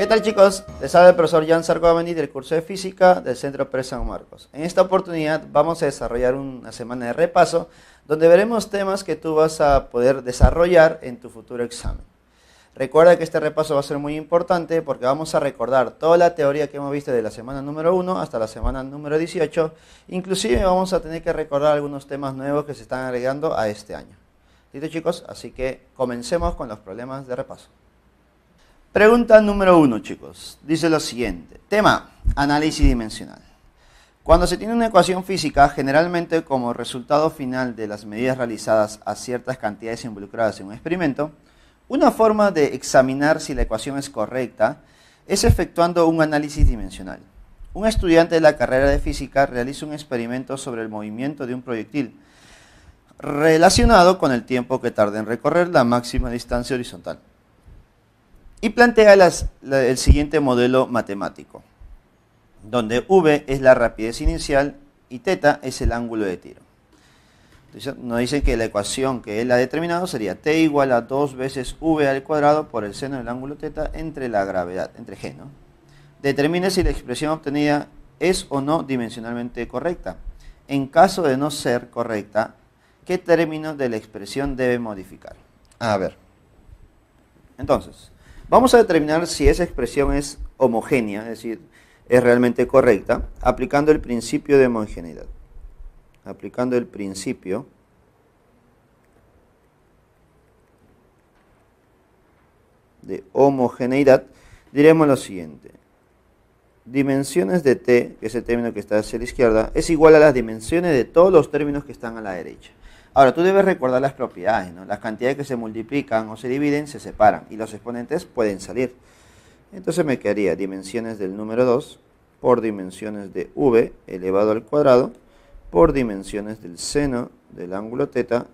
¿Qué tal, chicos? Les habla el profesor Jan Sargómeni del curso de Física del Centro Pérez San Marcos. En esta oportunidad vamos a desarrollar una semana de repaso donde veremos temas que tú vas a poder desarrollar en tu futuro examen. Recuerda que este repaso va a ser muy importante porque vamos a recordar toda la teoría que hemos visto de la semana número 1 hasta la semana número 18. Inclusive vamos a tener que recordar algunos temas nuevos que se están agregando a este año. ¿Listo, chicos? Así que comencemos con los problemas de repaso. Pregunta número 1, chicos. Dice lo siguiente. Tema: análisis dimensional. Cuando se tiene una ecuación física, generalmente como resultado final de las medidas realizadas a ciertas cantidades involucradas en un experimento, una forma de examinar si la ecuación es correcta es efectuando un análisis dimensional. Un estudiante de la carrera de física realiza un experimento sobre el movimiento de un proyectil relacionado con el tiempo que tarda en recorrer la máxima distancia horizontal. Y plantea el siguiente modelo matemático, donde V es la rapidez inicial y θ es el ángulo de tiro. Entonces, nos dicen que la ecuación que él ha determinado sería T igual a 2 veces V al cuadrado por el seno del ángulo θ entre la gravedad, entre G, ¿no? Determine si la expresión obtenida es o no dimensionalmente correcta. En caso de no ser correcta, ¿qué término de la expresión debe modificar? A ver. Entonces, vamos a determinar si esa expresión es homogénea, es decir, es realmente correcta, aplicando el principio de homogeneidad. Aplicando el principio de homogeneidad, diremos lo siguiente. Dimensiones de t, que es el término que está hacia la izquierda, es igual a las dimensiones de todos los términos que están a la derecha. Ahora, tú debes recordar las propiedades, ¿no? Las cantidades que se multiplican o se dividen se separan y los exponentes pueden salir. Entonces me quedaría dimensiones del número 2 por dimensiones de v elevado al cuadrado por dimensiones del seno del ángulo θ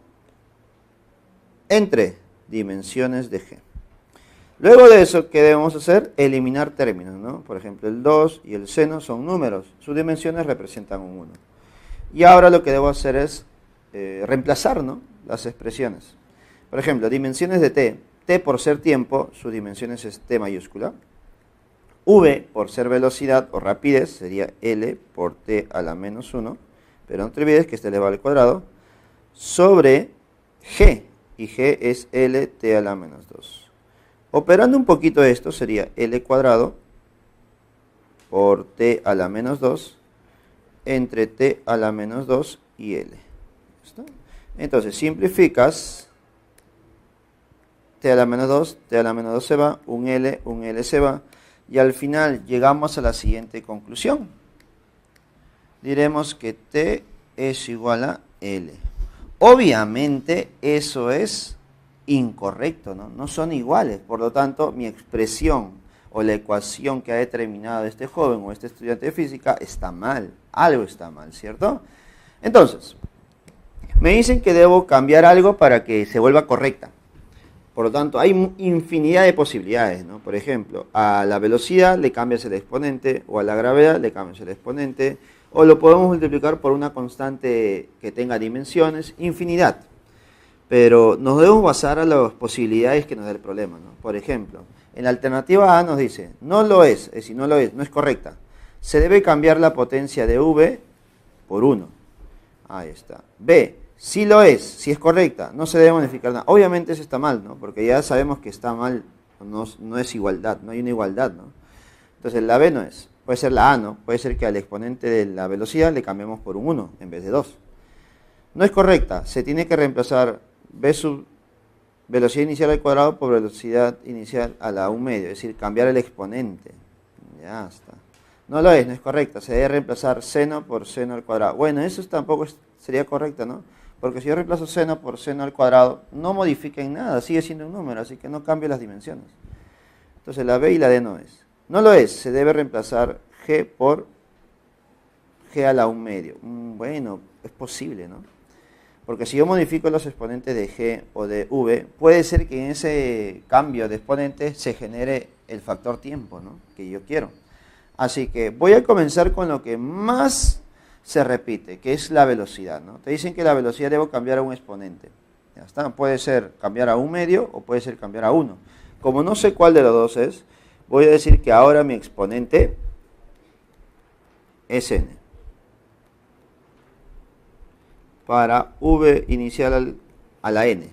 entre dimensiones de g. Luego de eso, ¿qué debemos hacer? Eliminar términos, ¿no? Por ejemplo, el 2 y el seno son números, sus dimensiones representan un 1. Y ahora lo que debo hacer es reemplazar, ¿no?, las expresiones. Por ejemplo, dimensiones de t por ser tiempo, sus dimensiones es t mayúscula. V por ser velocidad o rapidez sería L por t a la menos 1, pero no te olvides que está elevado al cuadrado, sobre G, y G es L t a la menos 2. Operando un poquito esto sería L cuadrado por t a la menos 2 entre t a la menos 2 y L. ¿Está? Entonces simplificas, t a la menos 2, t a la menos 2 se va, un L se va, y al final llegamos a la siguiente conclusión. Diremos que t es igual a L. Obviamente eso es incorrecto, ¿no? No son iguales, por lo tanto mi expresión o la ecuación que ha determinado este joven o este estudiante de física está mal, algo está mal, ¿cierto? Entonces, me dicen que debo cambiar algo para que se vuelva correcta. Por lo tanto, hay infinidad de posibilidades, ¿no? Por ejemplo, a la velocidad le cambias el exponente, o a la gravedad le cambias el exponente, o lo podemos multiplicar por una constante que tenga dimensiones, infinidad. Pero nos debemos basar a las posibilidades que nos da el problema, ¿no? Por ejemplo, en la alternativa A nos dice, no lo es decir, no lo es, no es correcta. Se debe cambiar la potencia de V por 1. Ahí está. B, sí lo es, si es correcta, no se debe modificar nada. Obviamente eso está mal, ¿no? Porque ya sabemos que está mal, no es igualdad, no hay una igualdad, ¿no? Entonces la B no es. Puede ser la A, ¿no? Puede ser que al exponente de la velocidad le cambiemos por un 1 en vez de 2. No es correcta, se tiene que reemplazar B sub velocidad inicial al cuadrado por velocidad inicial a la 1 medio, es decir, cambiar el exponente. Ya está. No lo es, no es correcta, se debe reemplazar seno por seno al cuadrado. Bueno, eso tampoco sería correcto, ¿no? Porque si yo reemplazo seno por seno al cuadrado, no modifica en nada, sigue siendo un número, así que no cambia las dimensiones. Entonces la B y la D no es. No lo es, se debe reemplazar G por G a la 1 medio. Bueno, es posible, ¿no? Porque si yo modifico los exponentes de G o de V, puede ser que en ese cambio de exponentes se genere el factor tiempo, ¿no?, que yo quiero. Así que voy a comenzar con lo que más se repite, que es la velocidad, ¿no? Te dicen que la velocidad debo cambiar a un exponente. Ya está, puede ser cambiar a 1 medio o puede ser cambiar a 1. Como no sé cuál de los dos es, Voy a decir que ahora mi exponente es n. Para v inicial a la n,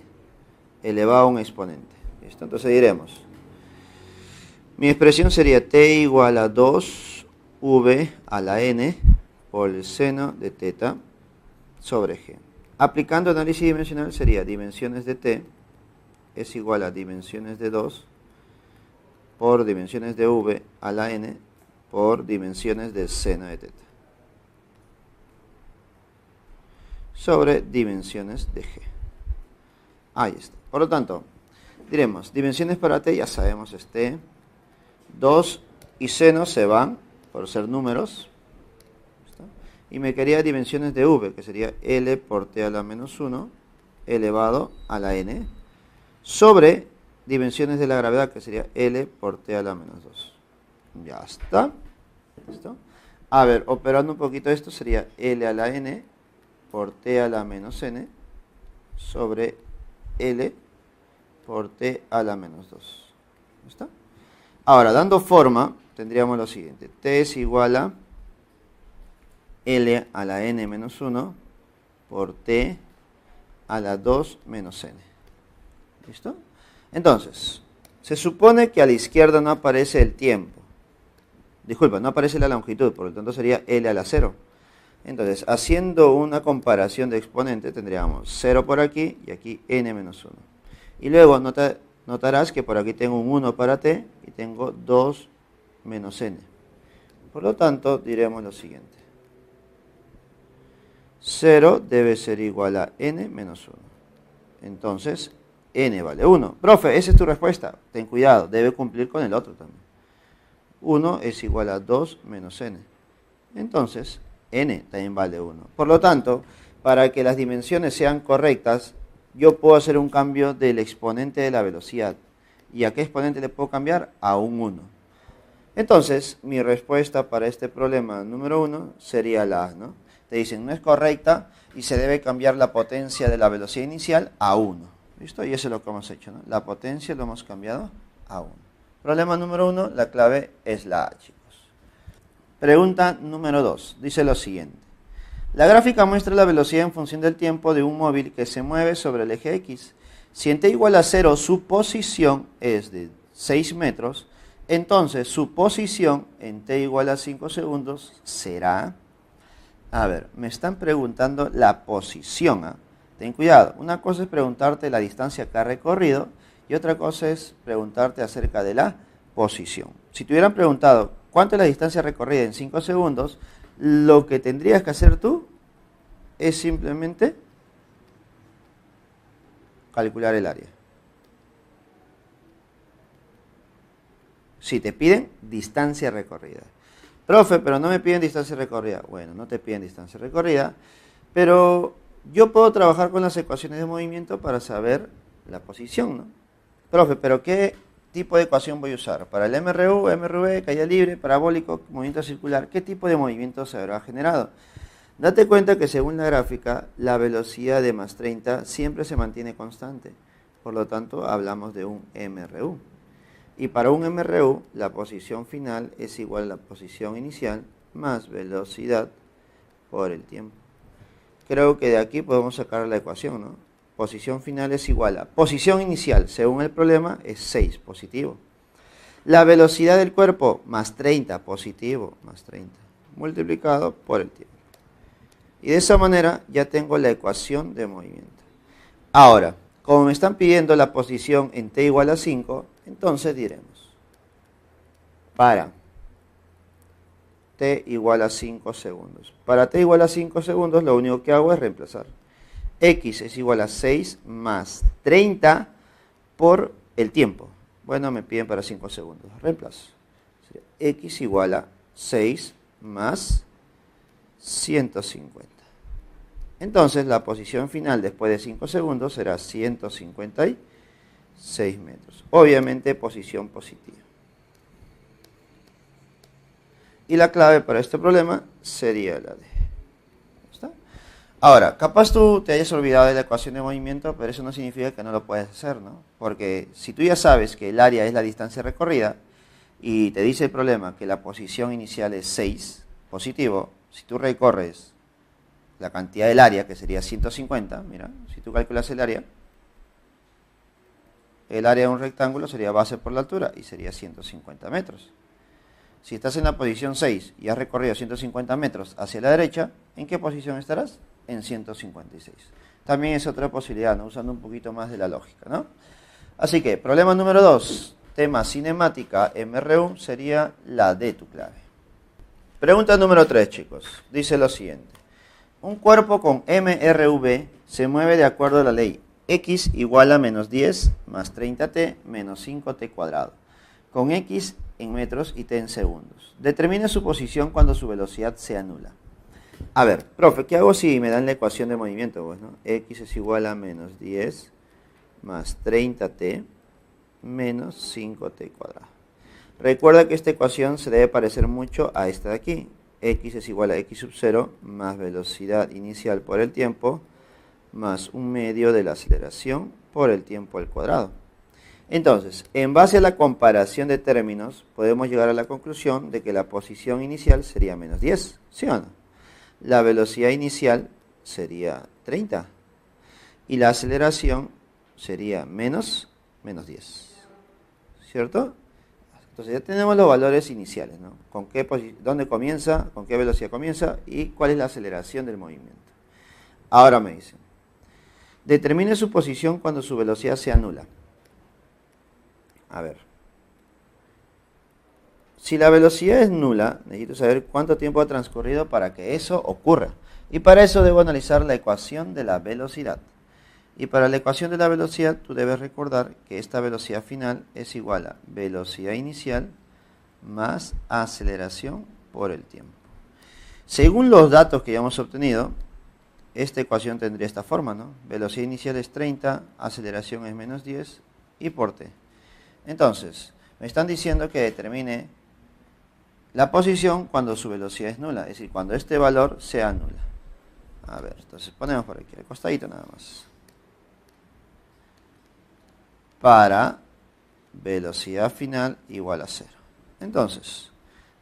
elevado a un exponente. ¿Listo? Entonces diremos, mi expresión sería t igual a 2v a la n por el seno de teta sobre g. Aplicando análisis dimensional sería dimensiones de t es igual a dimensiones de 2 por dimensiones de v a la n por dimensiones del seno de teta sobre dimensiones de g. Ahí está. Por lo tanto, diremos, dimensiones para t ya sabemos es t, 2 y seno se van por ser números. ¿Listo? Y me quedaría dimensiones de v, que sería L por t a la menos 1 elevado a la n, sobre dimensiones de la gravedad, que sería L por t a la menos 2. Ya está. ¿Listo? A ver, operando un poquito esto, sería L a la n por t a la menos n sobre L por t a la menos 2. ¿Listo? Ahora, dando forma, tendríamos lo siguiente. T es igual a L a la n menos 1 por t a la 2 menos n. ¿Listo? Entonces, se supone que a la izquierda no aparece el tiempo. Disculpa, no aparece la longitud, por lo tanto sería L a la 0. Entonces, haciendo una comparación de exponentes, tendríamos 0 por aquí y aquí n menos 1. Y luego notarás que por aquí tengo un 1 para t y tengo 2 menos n. Por lo tanto, diremos lo siguiente. 0 debe ser igual a n menos 1. Entonces, n vale 1. Profe, esa es tu respuesta. Ten cuidado, debe cumplir con el otro también. 1 es igual a 2 menos n. Entonces, n también vale 1. Por lo tanto, para que las dimensiones sean correctas, yo puedo hacer un cambio del exponente de la velocidad. ¿Y a qué exponente le puedo cambiar? A un 1. Entonces, mi respuesta para este problema número 1 sería la A, ¿no? Te dicen, no es correcta y se debe cambiar la potencia de la velocidad inicial a 1. ¿Listo? Y eso es lo que hemos hecho, ¿no? La potencia lo hemos cambiado a 1. Problema número 1, la clave es la A, chicos. Pregunta número 2. Dice lo siguiente. La gráfica muestra la velocidad en función del tiempo de un móvil que se mueve sobre el eje X. Si en t igual a 0 su posición es de 6 metros, entonces su posición en t igual a 5 segundos será... A ver, me están preguntando la posición. ¿Eh? Ten cuidado. Una cosa es preguntarte la distancia que ha recorrido y otra cosa es preguntarte acerca de la posición. Si te hubieran preguntado cuánto es la distancia recorrida en 5 segundos, lo que tendrías que hacer tú es simplemente calcular el área. Si te piden distancia recorrida. Profe, pero no me piden distancia recorrida. Bueno, no te piden distancia recorrida, pero yo puedo trabajar con las ecuaciones de movimiento para saber la posición, ¿no? Profe, pero ¿qué tipo de ecuación voy a usar? Para el MRU, MRV, caída libre, parabólico, movimiento circular, ¿qué tipo de movimiento se habrá generado? Date cuenta que según la gráfica, la velocidad de más 30 siempre se mantiene constante. Por lo tanto, hablamos de un MRU. Y para un MRU, la posición final es igual a la posición inicial más velocidad por el tiempo. Creo que de aquí podemos sacar la ecuación, ¿no? Posición final es igual a posición inicial, según el problema, es 6, positivo. La velocidad del cuerpo, más 30, positivo, más 30, multiplicado por el tiempo. Y de esa manera ya tengo la ecuación de movimiento. Ahora, como me están pidiendo la posición en t igual a 5, entonces diremos, para t igual a 5 segundos. Para t igual a 5 segundos, lo único que hago es reemplazar. X es igual a 6 más 30 por el tiempo. Bueno, me piden para 5 segundos. Reemplazo. X igual a 6 más 150. Entonces, la posición final después de 5 segundos será 156 metros. Obviamente, posición positiva. Y la clave para este problema sería la D. ¿Está? Ahora, capaz tú te hayas olvidado de la ecuación de movimiento, pero eso no significa que no lo puedas hacer, ¿no? Porque si tú ya sabes que el área es la distancia recorrida, y te dice el problema que la posición inicial es 6, positivo, si tú recorres la cantidad del área, que sería 150, mira, si tú calculas el área de un rectángulo sería base por la altura y sería 150 metros. Si estás en la posición 6 y has recorrido 150 metros hacia la derecha, ¿en qué posición estarás? En 156. También es otra posibilidad, ¿no? Usando un poquito más de la lógica, ¿no? Así que, problema número 2, tema cinemática MRU, sería la de tu clave. Pregunta número 3, chicos. Dice lo siguiente. Un cuerpo con MRV se mueve de acuerdo a la ley x igual a menos 10 más 30t menos 5t cuadrado, con x en metros y t en segundos. Determine su posición cuando su velocidad sea nula. A ver, profe, ¿qué hago si me dan la ecuación de movimiento? Pues, ¿no? X es igual a menos 10 más 30t menos 5t cuadrado. Recuerda que esta ecuación se debe parecer mucho a esta de aquí. X es igual a x sub 0 más velocidad inicial por el tiempo más un medio de la aceleración por el tiempo al cuadrado. Entonces, en base a la comparación de términos, podemos llegar a la conclusión de que la posición inicial sería menos 10, ¿sí o no? La velocidad inicial sería 30 y la aceleración sería menos 10, ¿cierto? Entonces ya tenemos los valores iniciales, ¿no? ¿Dónde comienza, con qué velocidad comienza y cuál es la aceleración del movimiento? Ahora me dicen, determine su posición cuando su velocidad sea nula. A ver, si la velocidad es nula, necesito saber cuánto tiempo ha transcurrido para que eso ocurra. Y para eso debo analizar la ecuación de la velocidad. Y para la ecuación de la velocidad, tú debes recordar que esta velocidad final es igual a velocidad inicial más aceleración por el tiempo. Según los datos que ya hemos obtenido, esta ecuación tendría esta forma, ¿no? Velocidad inicial es 30, aceleración es menos 10 y por t. Entonces, me están diciendo que determine la posición cuando su velocidad es nula, es decir, cuando este valor sea nula. A ver, entonces ponemos por aquí, al costadito nada más. Para velocidad final igual a 0. Entonces,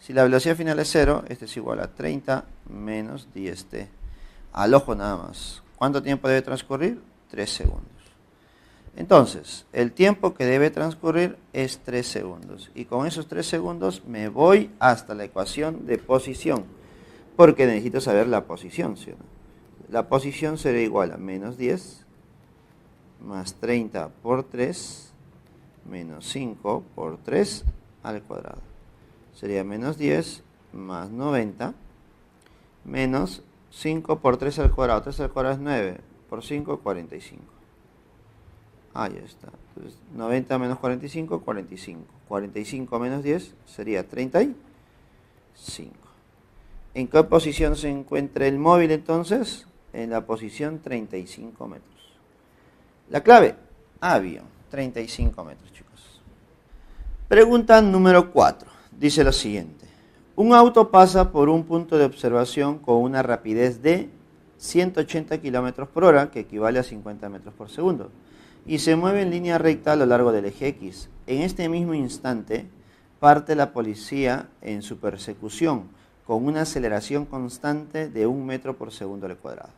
si la velocidad final es 0, este es igual a 30 menos 10t. Al ojo nada más. ¿Cuánto tiempo debe transcurrir? 3 segundos. Entonces, el tiempo que debe transcurrir es 3 segundos. Y con esos 3 segundos me voy hasta la ecuación de posición. Porque necesito saber la posición, ¿sí o no? La posición será igual a menos 10 más 30 por 3 menos 5 por 3 al cuadrado. Sería menos 10 más 90 menos 5 por 3 al cuadrado. 3 al cuadrado es 9 por 5, 45. Ahí está. Entonces, 90 menos 45, 45. 45 menos 10 sería 35. ¿En qué posición se encuentra el móvil entonces? En la posición 35 metros. La clave, avión, 35 metros, chicos. Pregunta número 4. Dice lo siguiente. Un auto pasa por un punto de observación con una rapidez de 180 km por hora, que equivale a 50 metros por segundo, y se mueve en línea recta a lo largo del eje X. En este mismo instante, parte la policía en su persecución, con una aceleración constante de 1 metro por segundo al cuadrado.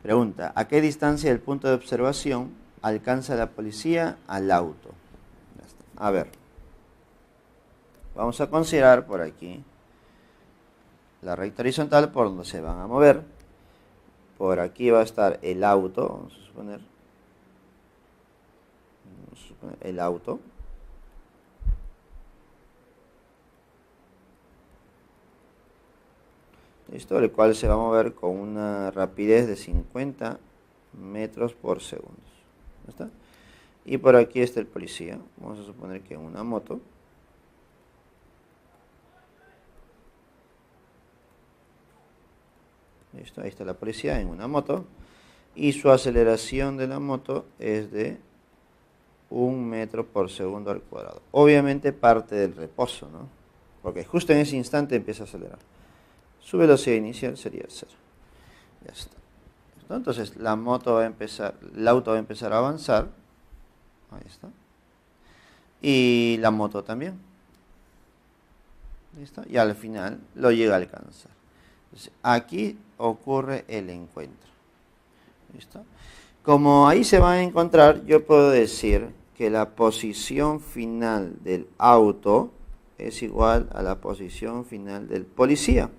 Pregunta, ¿a qué distancia del punto de observación alcanza la policía al auto? Ya está. A ver, vamos a considerar por aquí la recta horizontal por donde se van a mover. Por aquí va a estar el auto, vamos a suponer el auto. ¿Listo? El cual se va a mover con una rapidez de 50 metros por segundo. ¿Está? Y por aquí está el policía. Vamos a suponer que en una moto. ¿Listo? Ahí está la policía en una moto. Y su aceleración de la moto es de 1 metro por segundo al cuadrado. Obviamente parte del reposo, ¿no? Porque justo en ese instante empieza a acelerar. Su velocidad inicial sería 0. Ya está. Entonces el auto va a empezar a avanzar. Ahí está. Y la moto también. ¿Listo? Y al final lo llega a alcanzar. Entonces, aquí ocurre el encuentro. ¿Listo? Como ahí se van a encontrar, yo puedo decir que la posición final del auto es igual a la posición final del policía.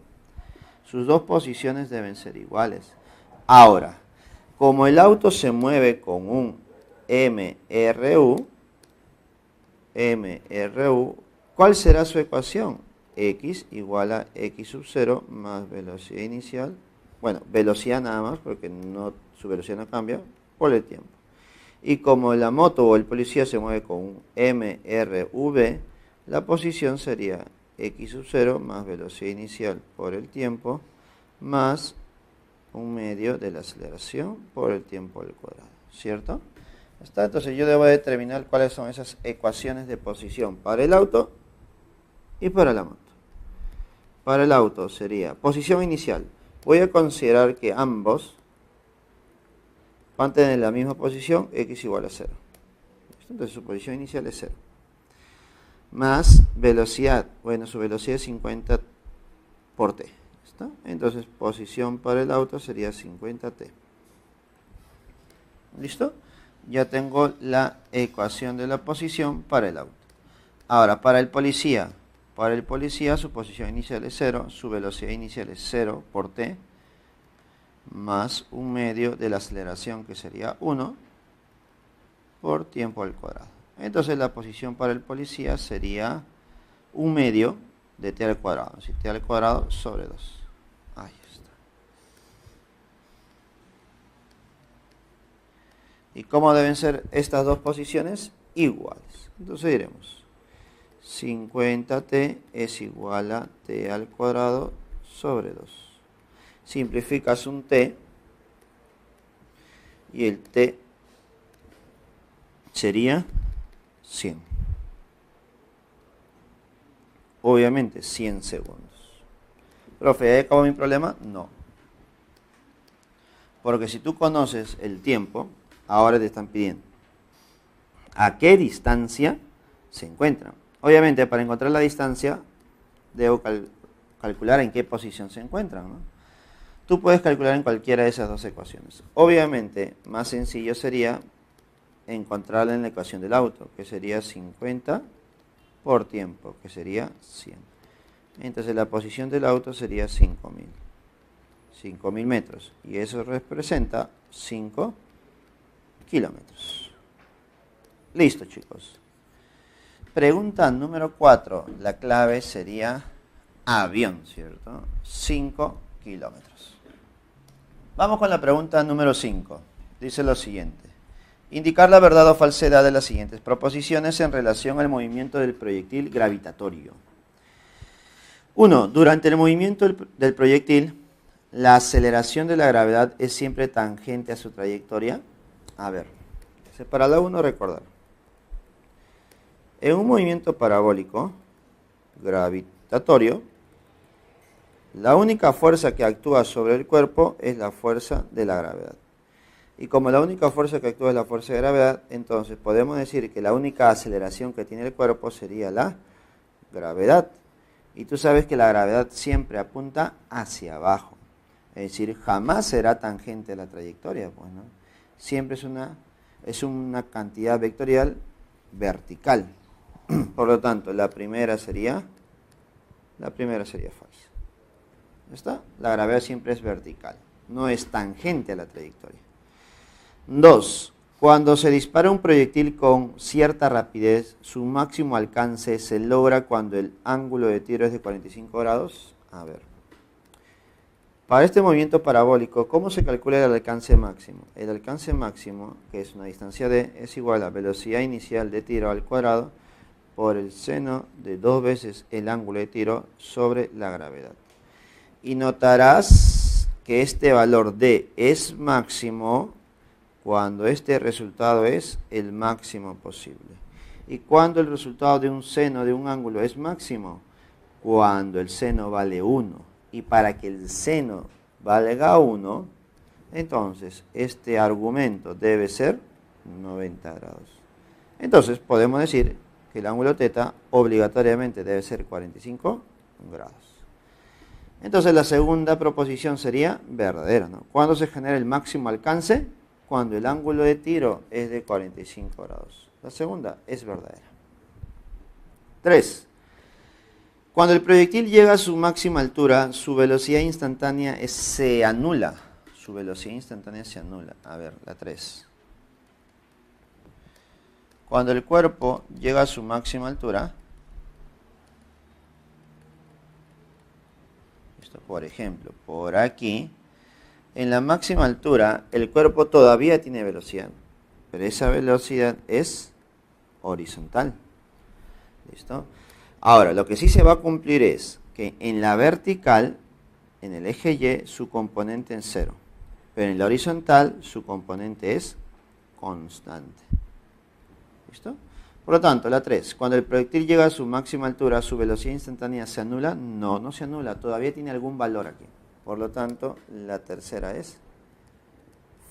Sus dos posiciones deben ser iguales. Ahora, como el auto se mueve con un MRU, ¿cuál será su ecuación? X igual a X sub 0 más velocidad inicial. Bueno, velocidad nada más, porque no, su velocidad no cambia, por el tiempo. Y como la moto o el policía se mueve con un MRV, la posición sería X sub 0 más velocidad inicial por el tiempo, más un medio de la aceleración por el tiempo al cuadrado. ¿Cierto? ¿Está? Entonces yo debo determinar cuáles son esas ecuaciones de posición para el auto y para la moto. Para el auto sería posición inicial. Voy a considerar que ambos van a tener la misma posición, x igual a 0. Entonces su posición inicial es 0. Más velocidad. Bueno, su velocidad es 50 por t. ¿Está? Entonces posición para el auto sería 50t. ¿Listo? Ya tengo la ecuación de la posición para el auto. Ahora, para el policía. Para el policía su posición inicial es 0, su velocidad inicial es 0 por t, más un medio de la aceleración que sería 1 por tiempo al cuadrado. Entonces la posición para el policía sería un medio de t al cuadrado, es decir, t al cuadrado sobre 2. Ahí está. ¿Y cómo deben ser estas dos posiciones? Iguales. Entonces diremos 50t es igual a t al cuadrado sobre 2. Simplificas un t y el t sería 100. Obviamente 100 segundos. Profe, ¿ya acabó mi problema? No. Porque si tú conoces el tiempo, ahora te están pidiendo a qué distancia se encuentran. Obviamente, para encontrar la distancia, debo calcular en qué posición se encuentran, ¿no? Tú puedes calcular en cualquiera de esas dos ecuaciones. Obviamente, más sencillo sería encontrarla en la ecuación del auto, que sería 50 por tiempo, que sería 100. Entonces, la posición del auto sería 5000. 5000 metros. Y eso representa 5 kilómetros. Listo, chicos. Pregunta número 4. La clave sería avión, ¿cierto? 5 kilómetros. Vamos con la pregunta número 5. Dice lo siguiente. Indicar la verdad o falsedad de las siguientes proposiciones en relación al movimiento del proyectil gravitatorio. 1. Durante el movimiento del proyectil, la aceleración de la gravedad es siempre tangente a su trayectoria. A ver, para la 1 recordar. En un movimiento parabólico gravitatorio, la única fuerza que actúa sobre el cuerpo es la fuerza de la gravedad. Y como la única fuerza que actúa es la fuerza de gravedad, entonces podemos decir que la única aceleración que tiene el cuerpo sería la gravedad. Y tú sabes que la gravedad siempre apunta hacia abajo. Es decir, jamás será tangente a la trayectoria, pues, ¿no? Siempre es una cantidad vectorial vertical. Por lo tanto, la primera sería falsa. ¿Está? La gravedad siempre es vertical, no es tangente a la trayectoria. 2. Cuando se dispara un proyectil con cierta rapidez, su máximo alcance se logra cuando el ángulo de tiro es de 45 grados. A ver. Para este movimiento parabólico, ¿cómo se calcula el alcance máximo? El alcance máximo, que es una distancia d, es igual a velocidad inicial de tiro al cuadrado por el seno de 2 veces el ángulo de tiro sobre la gravedad. Y notarás que este valor d es máximo cuando este resultado es el máximo posible. ¿Y cuando el resultado de un seno de un ángulo es máximo? Cuando el seno vale 1. Y para que el seno valga 1, entonces este argumento debe ser 90 grados. Entonces podemos decir que el ángulo θ obligatoriamente debe ser 45 grados. Entonces la segunda proposición sería verdadera, ¿no? ¿Cuándo se genera el máximo alcance? Cuando el ángulo de tiro es de 45 grados. La segunda es verdadera. 3. Cuando el proyectil llega a su máxima altura, su velocidad instantánea se anula. Su velocidad instantánea se anula. A ver, la 3. Cuando el cuerpo llega a su máxima altura, esto por ejemplo, por aquí, en la máxima altura el cuerpo todavía tiene velocidad, pero esa velocidad es horizontal. ¿Listo? Ahora, lo que sí se va a cumplir es que en la vertical, en el eje Y, su componente es 0, pero en la horizontal su componente es constante. ¿Listo? Por lo tanto, la 3. Cuando el proyectil llega a su máxima altura, ¿su velocidad instantánea se anula? No, no se anula. Todavía tiene algún valor aquí. Por lo tanto, la tercera es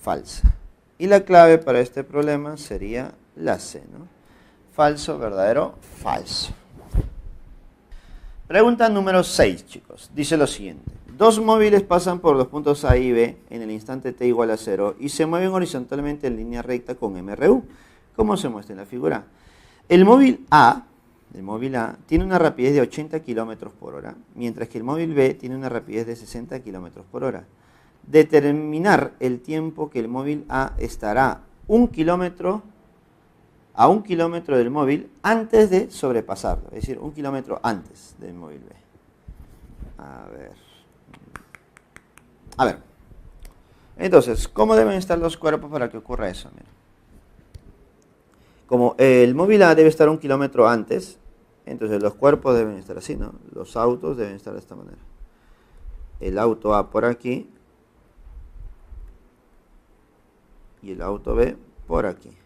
falsa. Y la clave para este problema sería la C, ¿no? Falso, verdadero, falso. Pregunta número 6, chicos. Dice lo siguiente. Dos móviles pasan por los puntos A y B en el instante t igual a 0 y se mueven horizontalmente en línea recta con MRU. ¿Cómo se muestra en la figura? El móvil A tiene una rapidez de 80 km por hora, mientras que el móvil B tiene una rapidez de 60 km por hora. Determinar el tiempo que el móvil A estará a 1 kilómetro del móvil antes de sobrepasarlo, es decir, 1 kilómetro antes del móvil B. A ver. Entonces, ¿cómo deben estar los cuerpos para que ocurra eso? Mira. Como el móvil A debe estar 1 kilómetro antes, entonces los cuerpos deben estar así, ¿no? Los autos deben estar de esta manera. El auto A por aquí y el auto B por aquí.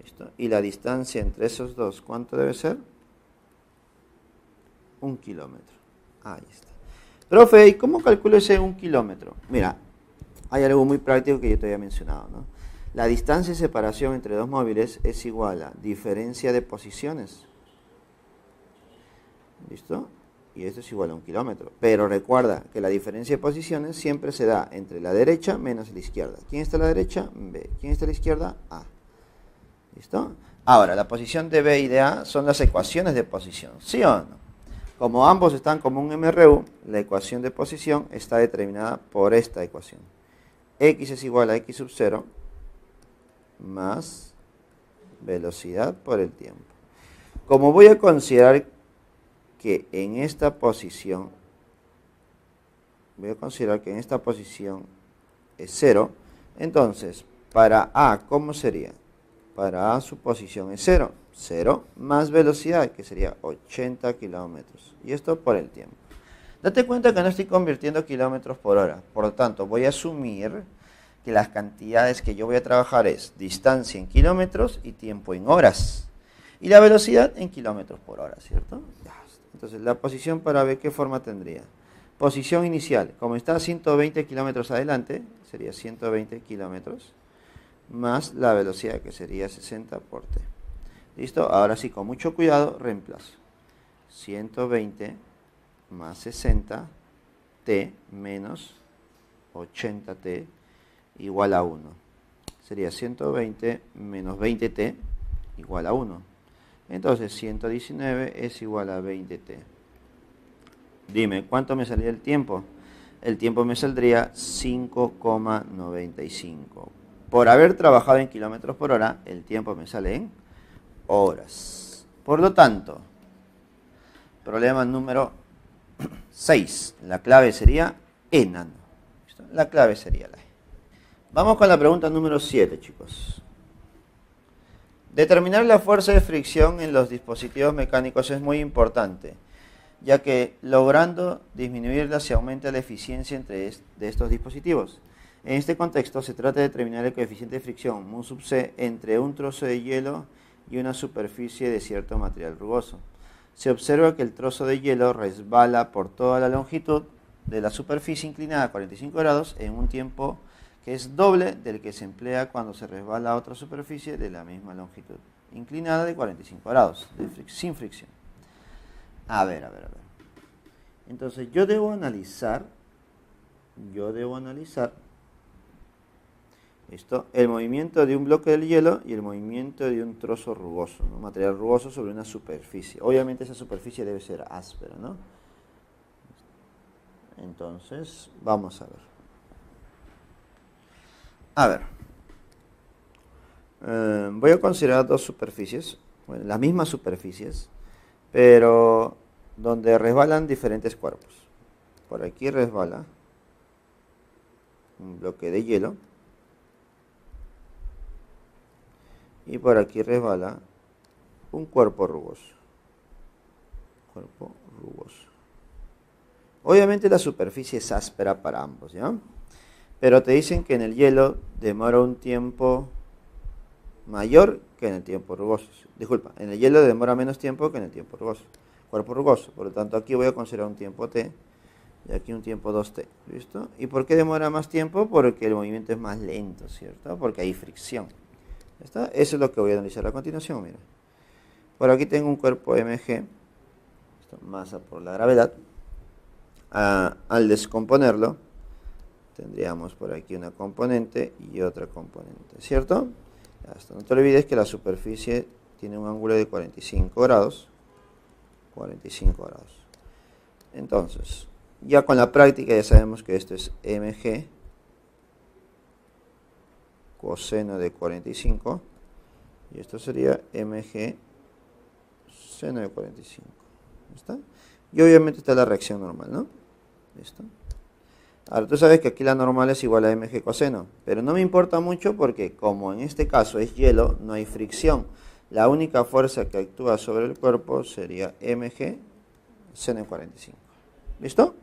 ¿Listo? Y la distancia entre esos dos, ¿cuánto debe ser? 1 kilómetro. Ahí está. Profe, ¿y cómo calculo ese 1 kilómetro? Mira, hay algo muy práctico que yo te había mencionado, ¿no? La distancia de separación entre dos móviles es igual a diferencia de posiciones. ¿Listo? Y esto es igual a 1 kilómetro. Pero recuerda que la diferencia de posiciones siempre se da entre la derecha menos la izquierda. ¿Quién está a la derecha? B. ¿Quién está a la izquierda? A. ¿Listo? Ahora, la posición de B y de A son las ecuaciones de posición. ¿Sí o no? Como ambos están como un MRU, la ecuación de posición está determinada por esta ecuación. X es igual a X sub 0 más velocidad por el tiempo. Como voy a considerar que en esta posición, es 0, entonces, para A, ¿cómo sería? Para A su posición es 0. 0 más velocidad, que sería 80 kilómetros. Y esto por el tiempo. Date cuenta que no estoy convirtiendo kilómetros por hora. Por lo tanto, voy a asumir que las cantidades que yo voy a trabajar es distancia en kilómetros y tiempo en horas. Y la velocidad en kilómetros por hora, ¿cierto? Entonces, la posición para B, ¿qué forma tendría? Posición inicial. Como está a 120 kilómetros adelante, sería 120 kilómetros más la velocidad, que sería 60 por t. ¿Listo? Ahora sí, con mucho cuidado, reemplazo. 120 más 60 t menos 80t igual a 1. Sería 120 menos 20t igual a 1. Entonces 119 es igual a 20t. Dime, ¿cuánto me salía el tiempo? El tiempo me saldría 5,95. Por haber trabajado en kilómetros por hora, el tiempo me sale en horas. Por lo tanto, problema número 6. La clave sería enano. ¿Listo? La clave sería la E. Vamos con la pregunta número 7, chicos. Determinar la fuerza de fricción en los dispositivos mecánicos es muy importante, ya que logrando disminuirla se aumenta la eficiencia de estos dispositivos. En este contexto se trata de determinar el coeficiente de fricción mu sub c entre un trozo de hielo y una superficie de cierto material rugoso. Se observa que el trozo de hielo resbala por toda la longitud de la superficie inclinada a 45 grados en un tiempo que es doble del que se emplea cuando se resbala a otra superficie de la misma longitud, inclinada de 45 grados, sin fricción. A ver. Entonces yo debo analizar esto, el movimiento de un bloque del hielo y el movimiento de un trozo rugoso, ¿no? Material rugoso sobre una superficie. Obviamente esa superficie debe ser áspera, ¿no? Entonces, vamos a ver. Voy a considerar dos superficies, bueno, las mismas superficies, pero donde resbalan diferentes cuerpos. Por aquí resbala un bloque de hielo. Y por aquí resbala un cuerpo rugoso. Obviamente la superficie es áspera para ambos, ¿ya? Pero te dicen que en el hielo demora un tiempo mayor que en el tiempo rugoso. Disculpa, en el hielo demora menos tiempo que en el tiempo rugoso. Cuerpo rugoso. Por lo tanto, aquí voy a considerar un tiempo t y aquí un tiempo 2t. ¿Listo? ¿Y por qué demora más tiempo? Porque el movimiento es más lento, ¿cierto? Porque hay fricción. ¿Está? Eso es lo que voy a analizar a continuación. Mira. Por aquí tengo un cuerpo mg, masa por la gravedad. Al descomponerlo, tendríamos por aquí una componente y otra componente, ¿cierto? No te olvides que la superficie tiene un ángulo de 45 grados. 45 grados. Entonces, ya con la práctica ya sabemos que esto es mg coseno de 45 y esto sería mg seno de 45. ¿Está? Y obviamente está la reacción normal, ¿no? ¿Listo? Ahora tú sabes que aquí la normal es igual a mg coseno, pero no me importa mucho porque como en este caso es hielo, no hay fricción. La única fuerza que actúa sobre el cuerpo sería mg seno de 45. ¿Listo?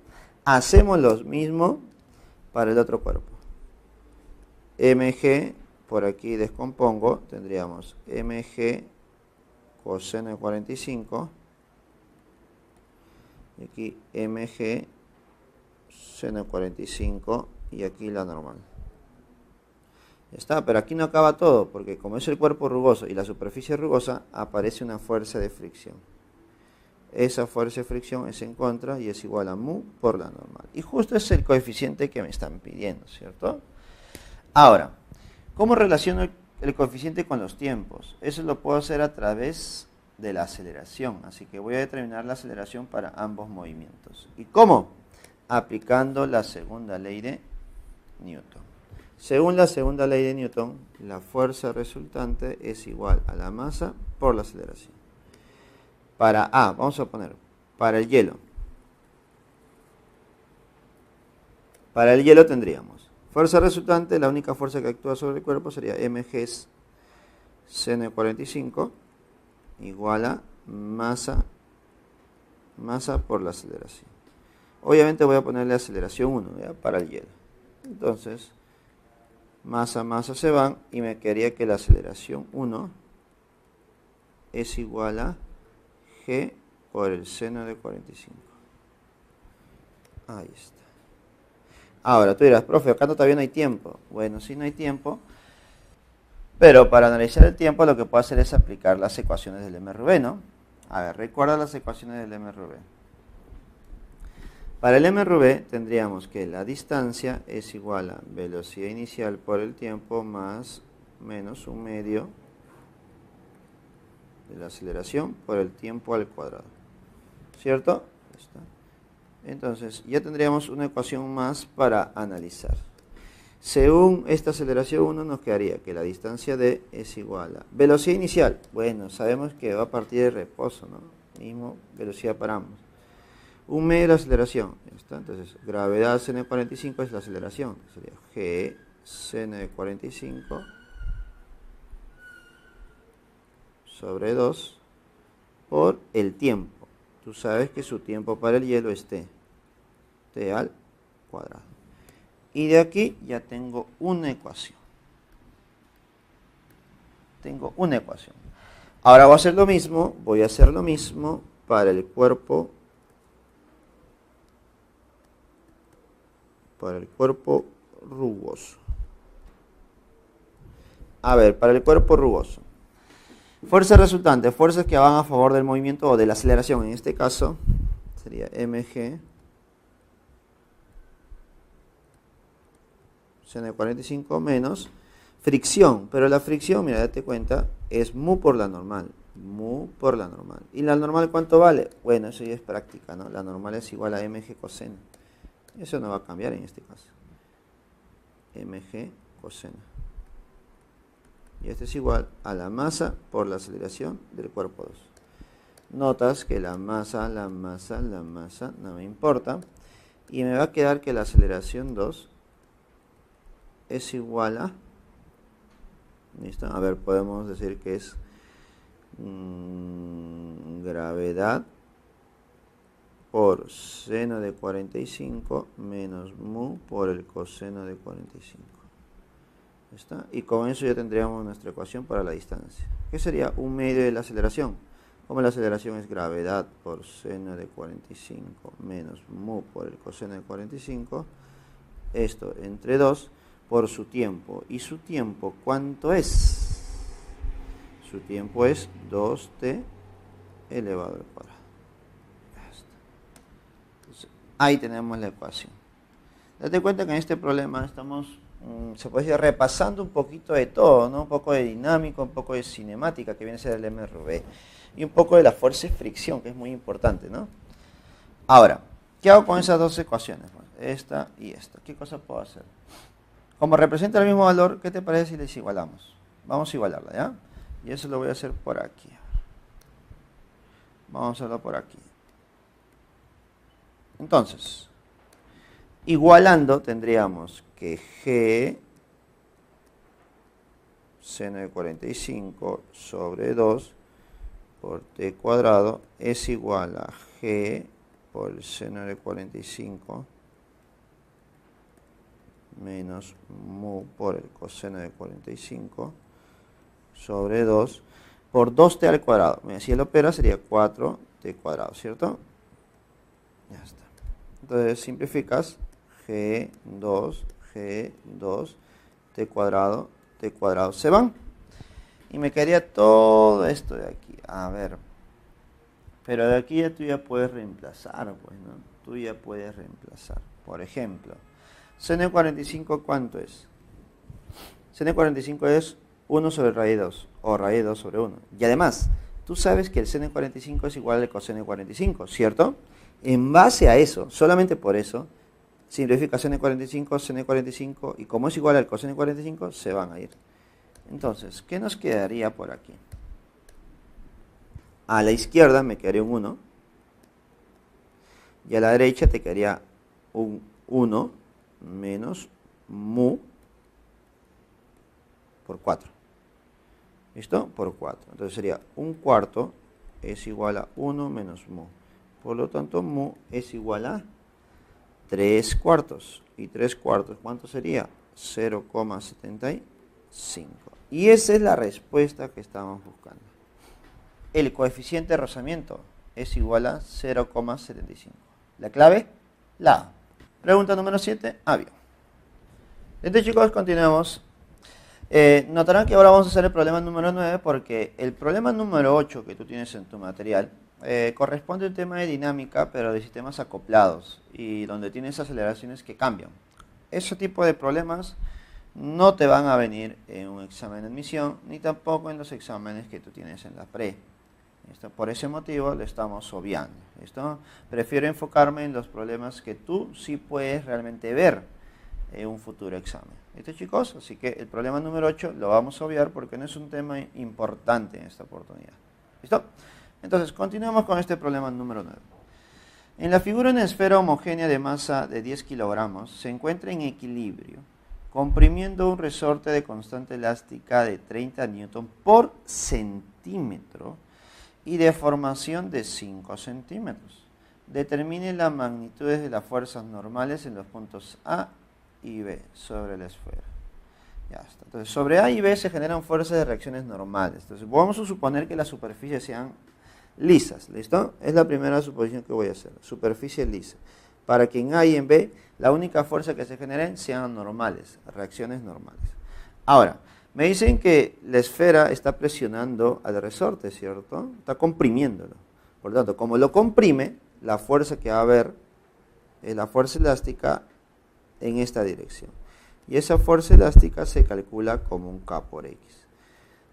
Hacemos lo mismo para el otro cuerpo. mg, por aquí descompongo, tendríamos mg coseno de 45 y aquí mg seno de 45 y aquí la normal. Ya está, pero aquí no acaba todo, porque como es el cuerpo rugoso y la superficie rugosa, aparece una fuerza de fricción. Esa fuerza de fricción es en contra y es igual a mu por la normal. Y justo es el coeficiente que me están pidiendo, ¿cierto? Ahora, ¿cómo relaciono el coeficiente con los tiempos? Eso lo puedo hacer a través de la aceleración. Así que voy a determinar la aceleración para ambos movimientos. ¿Y cómo? Aplicando la segunda ley de Newton. Según la segunda ley de Newton, la fuerza resultante es igual a la masa por la aceleración. Para A, vamos a poner, para el hielo. Para el hielo tendríamos fuerza resultante, la única fuerza que actúa sobre el cuerpo sería mg seno de 45 igual a masa por la aceleración. Obviamente voy a ponerle aceleración 1, ¿ya? Para el hielo. Entonces, masa se van y me quedaría que la aceleración 1 es igual a g por el seno de 45. Ahí está. Ahora, tú dirás, profe, acá todavía no hay tiempo. Bueno, sí no hay tiempo, pero para analizar el tiempo lo que puedo hacer es aplicar las ecuaciones del MRV, ¿no? A ver, recuerda las ecuaciones del MRV. Para el MRV tendríamos que la distancia es igual a velocidad inicial por el tiempo más menos un medio de la aceleración por el tiempo al cuadrado. ¿Cierto? Está. Entonces, ya tendríamos una ecuación más para analizar. Según esta aceleración 1 nos quedaría que la distancia d es igual a velocidad inicial. Bueno, sabemos que va a partir de reposo, ¿no? Mismo velocidad para ambos. Un medio de la aceleración. ¿Ya está? Entonces, gravedad seno de 45 es la aceleración. Sería g seno de 45 sobre 2 por el tiempo. Tú sabes que su tiempo para el hielo es t al cuadrado. Y de aquí ya tengo una ecuación. Ahora voy a hacer lo mismo para el cuerpo rugoso. A ver, para el cuerpo rugoso. Fuerza resultante, fuerzas que van a favor del movimiento o de la aceleración. En este caso sería mg seno de 45 menos fricción, pero la fricción, mira, date cuenta, es mu por la normal, mu por la normal. ¿Y la normal cuánto vale? Bueno, eso ya es práctica, ¿no? La normal es igual a mg coseno. Eso no va a cambiar en este caso. Mg coseno. Y esto es igual a la masa por la aceleración del cuerpo 2. Notas que la masa no me importa. Y me va a quedar que la aceleración 2 es igual a... ¿Listo? A ver, podemos decir que es gravedad por seno de 45 menos mu por el coseno de 45. ¿Está? Y con eso ya tendríamos nuestra ecuación para la distancia. ¿Qué sería? Un medio de la aceleración. Como la aceleración es gravedad por seno de 45 menos mu por el coseno de 45, esto entre 2 por su tiempo. ¿Y su tiempo cuánto es? Su tiempo es 2t elevado al cuadrado. Entonces, ahí tenemos la ecuación. Date cuenta que en este problema estamos, se puede decir, repasando un poquito de todo, ¿no? Un poco de dinámica, un poco de cinemática, que viene a ser el MRV, y un poco de la fuerza de fricción, que es muy importante, ¿no? Ahora, ¿qué hago con esas dos ecuaciones? Bueno, esta y esta. ¿Qué cosa puedo hacer? Como representa el mismo valor, ¿qué te parece si les igualamos? Vamos a igualarla, ¿ya? Y eso lo voy a hacer por aquí. Vamos a hacerlo por aquí. Entonces, igualando tendríamos que G seno de 45 sobre 2 por t cuadrado es igual a G por el seno de 45 menos mu por el coseno de 45 sobre 2 por 2t al cuadrado. Si él opera sería 4t cuadrado, ¿cierto? Ya está. Entonces simplificas G2, t cuadrado, se van. Y me quedaría todo esto de aquí. A ver. Pero de aquí ya tú ya puedes reemplazar, pues, ¿no? Tú ya puedes reemplazar. Por ejemplo, seno de 45, ¿cuánto es? Seno de 45 es 1 sobre raíz 2, o raíz 2 sobre 1. Y además, tú sabes que el seno de 45 es igual al coseno de 45, ¿cierto? En base a eso, solamente por eso, simplifica seno de 45, y como es igual al coseno de 45, se van a ir. Entonces, ¿qué nos quedaría por aquí? A la izquierda me quedaría un 1, y a la derecha te quedaría un 1 menos mu por 4. ¿Listo? Por 4. Entonces sería 1/4 es igual a 1 menos mu. Por lo tanto, mu es igual a 3/4. ¿Y 3/4 cuánto sería? 0,75. Y esa es la respuesta que estamos buscando. El coeficiente de rozamiento es igual a 0,75. ¿La clave? La A. Pregunta número 7, avión. Entonces, chicos, continuemos. Notarán que ahora vamos a hacer el problema número 9 porque el problema número 8 que tú tienes en tu material corresponde a un tema de dinámica, pero de sistemas acoplados y donde tienes aceleraciones que cambian. Ese tipo de problemas no te van a venir en un examen de admisión ni tampoco en los exámenes que tú tienes en la pre. ¿Listo? Por ese motivo lo estamos obviando. ¿Listo? Prefiero enfocarme en los problemas que tú sí puedes realmente ver en un futuro examen. ¿Listo, chicos? Así que el problema número 8 lo vamos a obviar porque no es un tema importante en esta oportunidad. ¿Listo? Entonces, continuamos con este problema número 9. En la figura una esfera homogénea de masa de 10 kilogramos se encuentra en equilibrio, comprimiendo un resorte de constante elástica de 30 newton por centímetro y deformación de 5 centímetros. Determine las magnitudes de las fuerzas normales en los puntos A y B sobre la esfera. Ya está. Entonces, sobre A y B se generan fuerzas de reacciones normales. Entonces, vamos a suponer que las superficies sean lisas. ¿Listo? Es la primera suposición que voy a hacer. Superficie lisa. Para que en A y en B la única fuerza que se generen sean normales, reacciones normales. Ahora, me dicen que la esfera está presionando al resorte, ¿cierto? Está comprimiéndolo. Por lo tanto, como lo comprime, la fuerza que va a haber es la fuerza elástica en esta dirección. Y esa fuerza elástica se calcula como un K por X.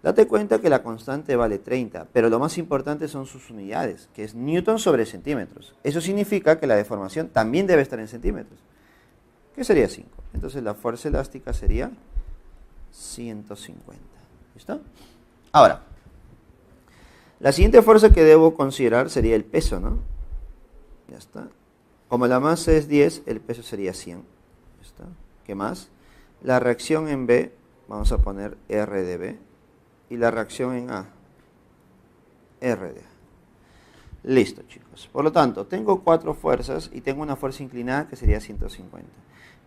Date cuenta que la constante vale 30, pero lo más importante son sus unidades, que es newton sobre centímetros. Eso significa que la deformación también debe estar en centímetros, que sería 5. Entonces la fuerza elástica sería 150. ¿Listo? Ahora, la siguiente fuerza que debo considerar sería el peso, ¿no? Ya está. Como la masa es 10, el peso sería 100. ¿Ya está? ¿Qué más? La reacción en B, vamos a poner R de B. Y la reacción en A, R de A. Listo, chicos. Por lo tanto, tengo 4 fuerzas y tengo una fuerza inclinada que sería 150.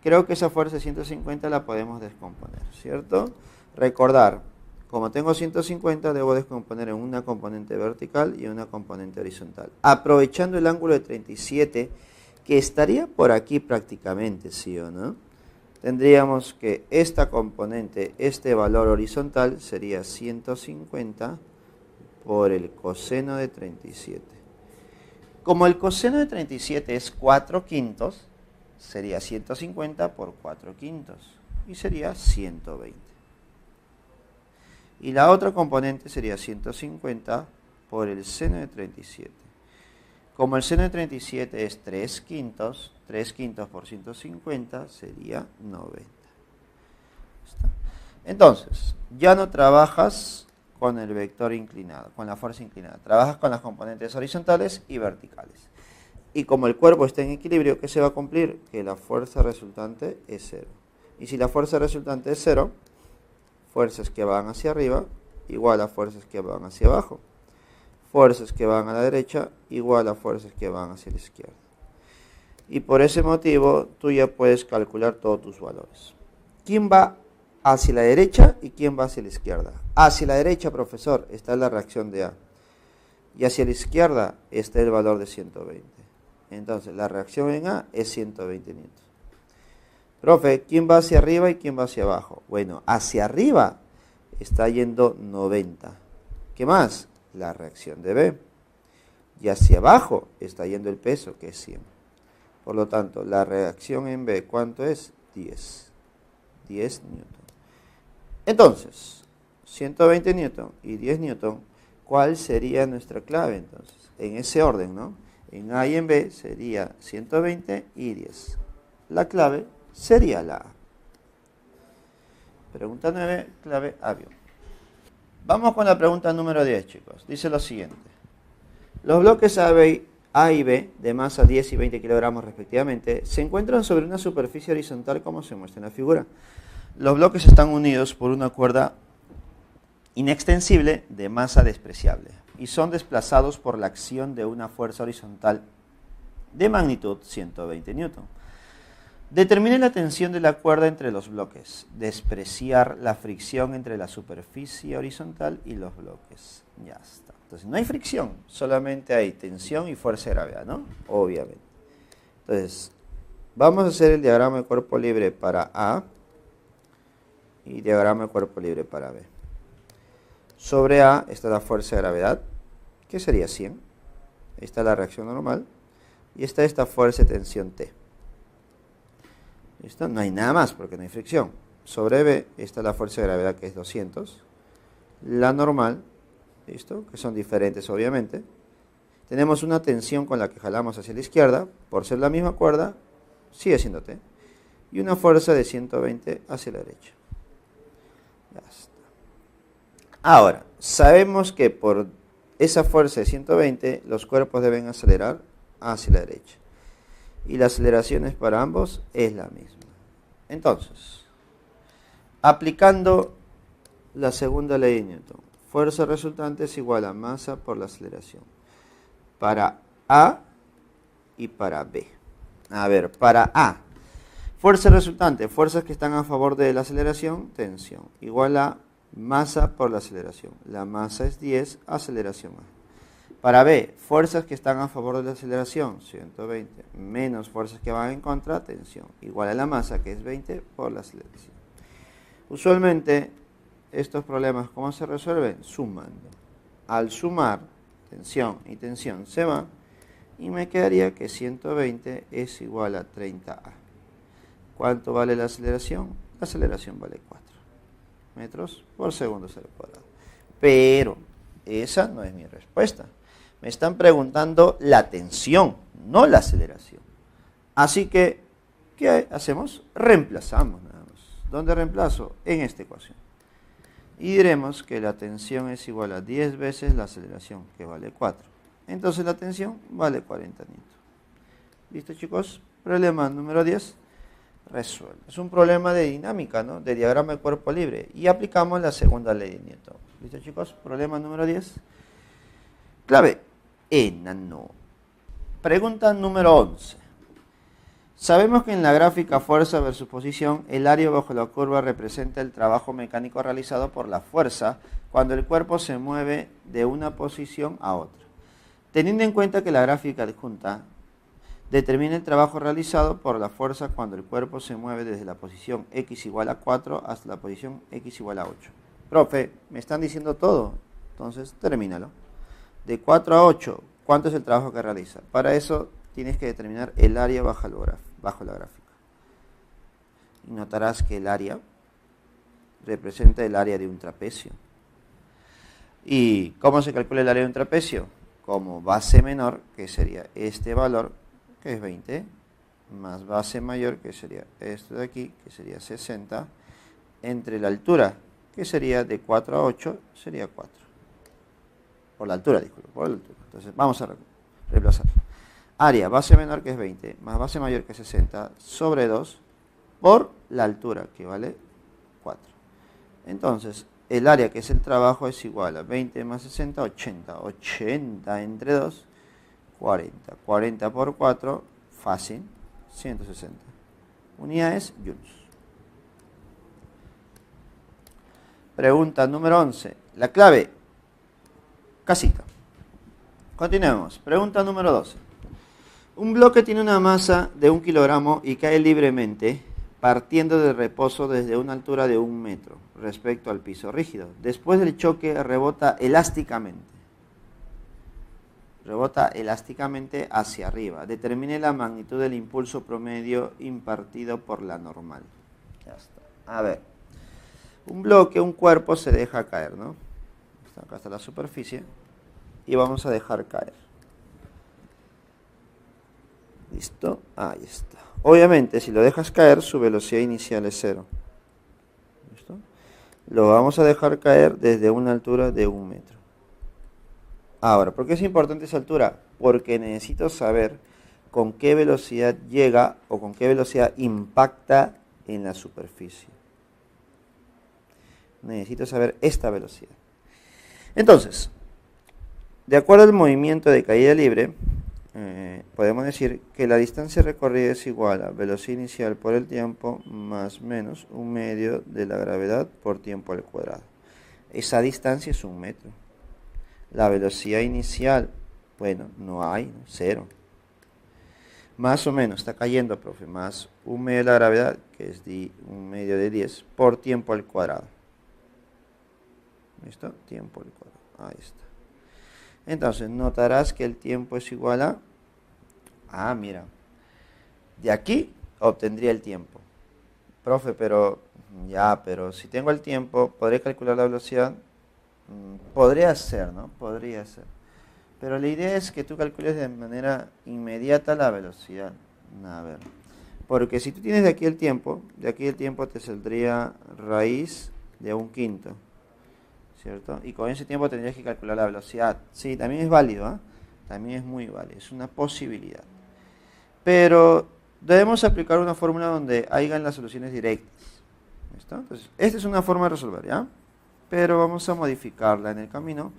Creo que esa fuerza de 150 la podemos descomponer, ¿cierto? Recordar, como tengo 150, debo descomponer en una componente vertical y una componente horizontal. Aprovechando el ángulo de 37, que estaría por aquí prácticamente, ¿sí o no? Tendríamos que esta componente, este valor horizontal, sería 150 por el coseno de 37. Como el coseno de 37 es 4 quintos, sería 150 por 4 quintos y sería 120. Y la otra componente sería 150 por el seno de 37. Como el seno de 37 es 3 quintos por 150 sería 90. ¿Está? Entonces, ya no trabajas con el vector inclinado, con la fuerza inclinada. Trabajas con las componentes horizontales y verticales. Y como el cuerpo está en equilibrio, ¿qué se va a cumplir? Que la fuerza resultante es 0. Y si la fuerza resultante es 0, fuerzas que van hacia arriba igual a fuerzas que van hacia abajo. Fuerzas que van a la derecha igual a fuerzas que van hacia la izquierda. Y por ese motivo tú ya puedes calcular todos tus valores. ¿Quién va hacia la derecha y quién va hacia la izquierda? Hacia la derecha, profesor, está la reacción de A. Y hacia la izquierda está el valor de 120. Entonces la reacción en A es 120 newtons. Profe, ¿quién va hacia arriba y quién va hacia abajo? Bueno, hacia arriba está yendo 90. ¿Qué más? La reacción de B. Y hacia abajo está yendo el peso, que es 100. Por lo tanto, la reacción en B, ¿cuánto es? 10. 10 newton. Entonces, 120 newton y 10 newton, ¿cuál sería nuestra clave entonces? En ese orden, ¿no? En A y en B sería 120 y 10. La clave sería la A. Pregunta 9, clave avión. Vamos con la pregunta número 10, chicos. Dice lo siguiente. Los bloques A y B, de masa 10 y 20 kilogramos respectivamente, se encuentran sobre una superficie horizontal como se muestra en la figura. Los bloques están unidos por una cuerda inextensible de masa despreciable y son desplazados por la acción de una fuerza horizontal de magnitud 120 newton. Determine la tensión de la cuerda entre los bloques. Despreciar la fricción entre la superficie horizontal y los bloques. Ya está. Entonces no hay fricción, solamente hay tensión y fuerza de gravedad, ¿no? Obviamente. Entonces, vamos a hacer el diagrama de cuerpo libre para A y diagrama de cuerpo libre para B. Sobre A está la fuerza de gravedad, que sería 100. Ahí está la reacción normal. Y está esta fuerza de tensión T. ¿Listo? No hay nada más porque no hay fricción. Sobre B está la fuerza de gravedad que es 200. La normal, ¿listo? Que son diferentes obviamente. Tenemos una tensión con la que jalamos hacia la izquierda. Por ser la misma cuerda, sigue siendo T. Y una fuerza de 120 hacia la derecha. Ya está. Ahora, sabemos que por esa fuerza de 120 los cuerpos deben acelerar hacia la derecha. Y las aceleraciones para ambos es la misma. Entonces, aplicando la segunda ley de Newton, fuerza resultante es igual a masa por la aceleración. Para A y para B. A ver, para A, fuerza resultante, fuerzas que están a favor de la aceleración, tensión, igual a masa por la aceleración. La masa es 10, aceleración A. Para B, fuerzas que están a favor de la aceleración, 120, menos fuerzas que van en contra, tensión, igual a la masa, que es 20, por la aceleración. Usualmente, estos problemas, ¿cómo se resuelven? Sumando. Al sumar, tensión y tensión se van, y me quedaría que 120 es igual a 30A. ¿Cuánto vale la aceleración? la aceleración vale 4 metros por segundo al cuadrado. Pero esa no es mi respuesta. Me están preguntando la tensión, no la aceleración. Así que, ¿qué hacemos? Reemplazamos nada más. ¿Dónde reemplazo? En esta ecuación. Y diremos que la tensión es igual a 10 veces la aceleración, que vale 4. Entonces la tensión vale 40 newton. ¿Listo, chicos? Problema número 10. Resuelve. Es un problema de dinámica, ¿no? De diagrama de cuerpo libre. Y aplicamos la segunda ley de Newton. ¿Listo, chicos? Problema número 10. Clave enano. Pregunta número 11. Sabemos que en la gráfica fuerza versus posición, el área bajo la curva representa el trabajo mecánico realizado por la fuerza cuando el cuerpo se mueve de una posición a otra. Teniendo en cuenta que la gráfica adjunta determina el trabajo realizado por la fuerza cuando el cuerpo se mueve desde la posición x igual a 4 hasta la posición x igual a 8. Profe, me están diciendo todo, entonces termínalo. De 4 a 8, ¿cuánto es el trabajo que realiza? Para eso tienes que determinar el área bajo la gráfica. Y notarás que el área representa el área de un trapecio. ¿Y cómo se calcula el área de un trapecio? Como base menor, que sería este valor, que es 20, más base mayor, que sería esto de aquí, que sería 60, entre la altura, que sería de 4 a 8, sería 4. Por la altura, disculpe, por la altura. Entonces, vamos a reemplazar. Área, base menor, que es 20, más base mayor, que es 60, sobre 2, por la altura, que vale 4. Entonces, el área, que es el trabajo, es igual a 20 más 60, 80. 80 entre 2, 40. 40 por 4, fácil, 160. Unidades, joules. Pregunta número 11. La clave, casita. Continuemos. Pregunta número 12. Un bloque tiene una masa de 1 kilogramo y cae libremente partiendo del reposo desde una altura de 1 metro respecto al piso rígido. Después del choque rebota elásticamente. Rebota elásticamente hacia arriba. Determine la magnitud del impulso promedio impartido por la normal. Ya está. A ver. Un bloque, un cuerpo se deja caer, ¿no? Acá está la superficie. Y vamos a dejar caer. ¿Listo? Ahí está. Obviamente, si lo dejas caer, su velocidad inicial es 0. ¿Listo? Lo vamos a dejar caer desde una altura de 1 metro. Ahora, ¿por qué es importante esa altura? Porque necesito saber con qué velocidad llega o con qué velocidad impacta en la superficie. Necesito saber esta velocidad. Entonces, de acuerdo al movimiento de caída libre, podemos decir que la distancia recorrida es igual a velocidad inicial por el tiempo más menos 1/2 de la gravedad por tiempo al cuadrado. Esa distancia es 1 metro. La velocidad inicial, bueno, no hay, 0. Más o menos, está cayendo, profe, más 1/2 de la gravedad, que es 1/2 de 10, por tiempo al cuadrado. ¿Listo? Tiempo al cuadrado. Ahí está. Entonces, notarás que el tiempo es igual a... mira. De aquí obtendría el tiempo. Profe, pero si tengo el tiempo, ¿podré calcular la velocidad? Podría ser, ¿no? Podría ser. Pero la idea es que tú calcules de manera inmediata la velocidad. A ver. Porque si tú tienes de aquí el tiempo te saldría raíz de 1/5. ¿Cierto? Y con ese tiempo tendrías que calcular la velocidad. Sí, también es válido, ¿eh? También es muy válido, es una posibilidad. Pero debemos aplicar una fórmula donde hayan las soluciones directas. ¿Listo? Entonces, esta es una forma de resolver, ¿ya? Pero vamos a modificarla en el camino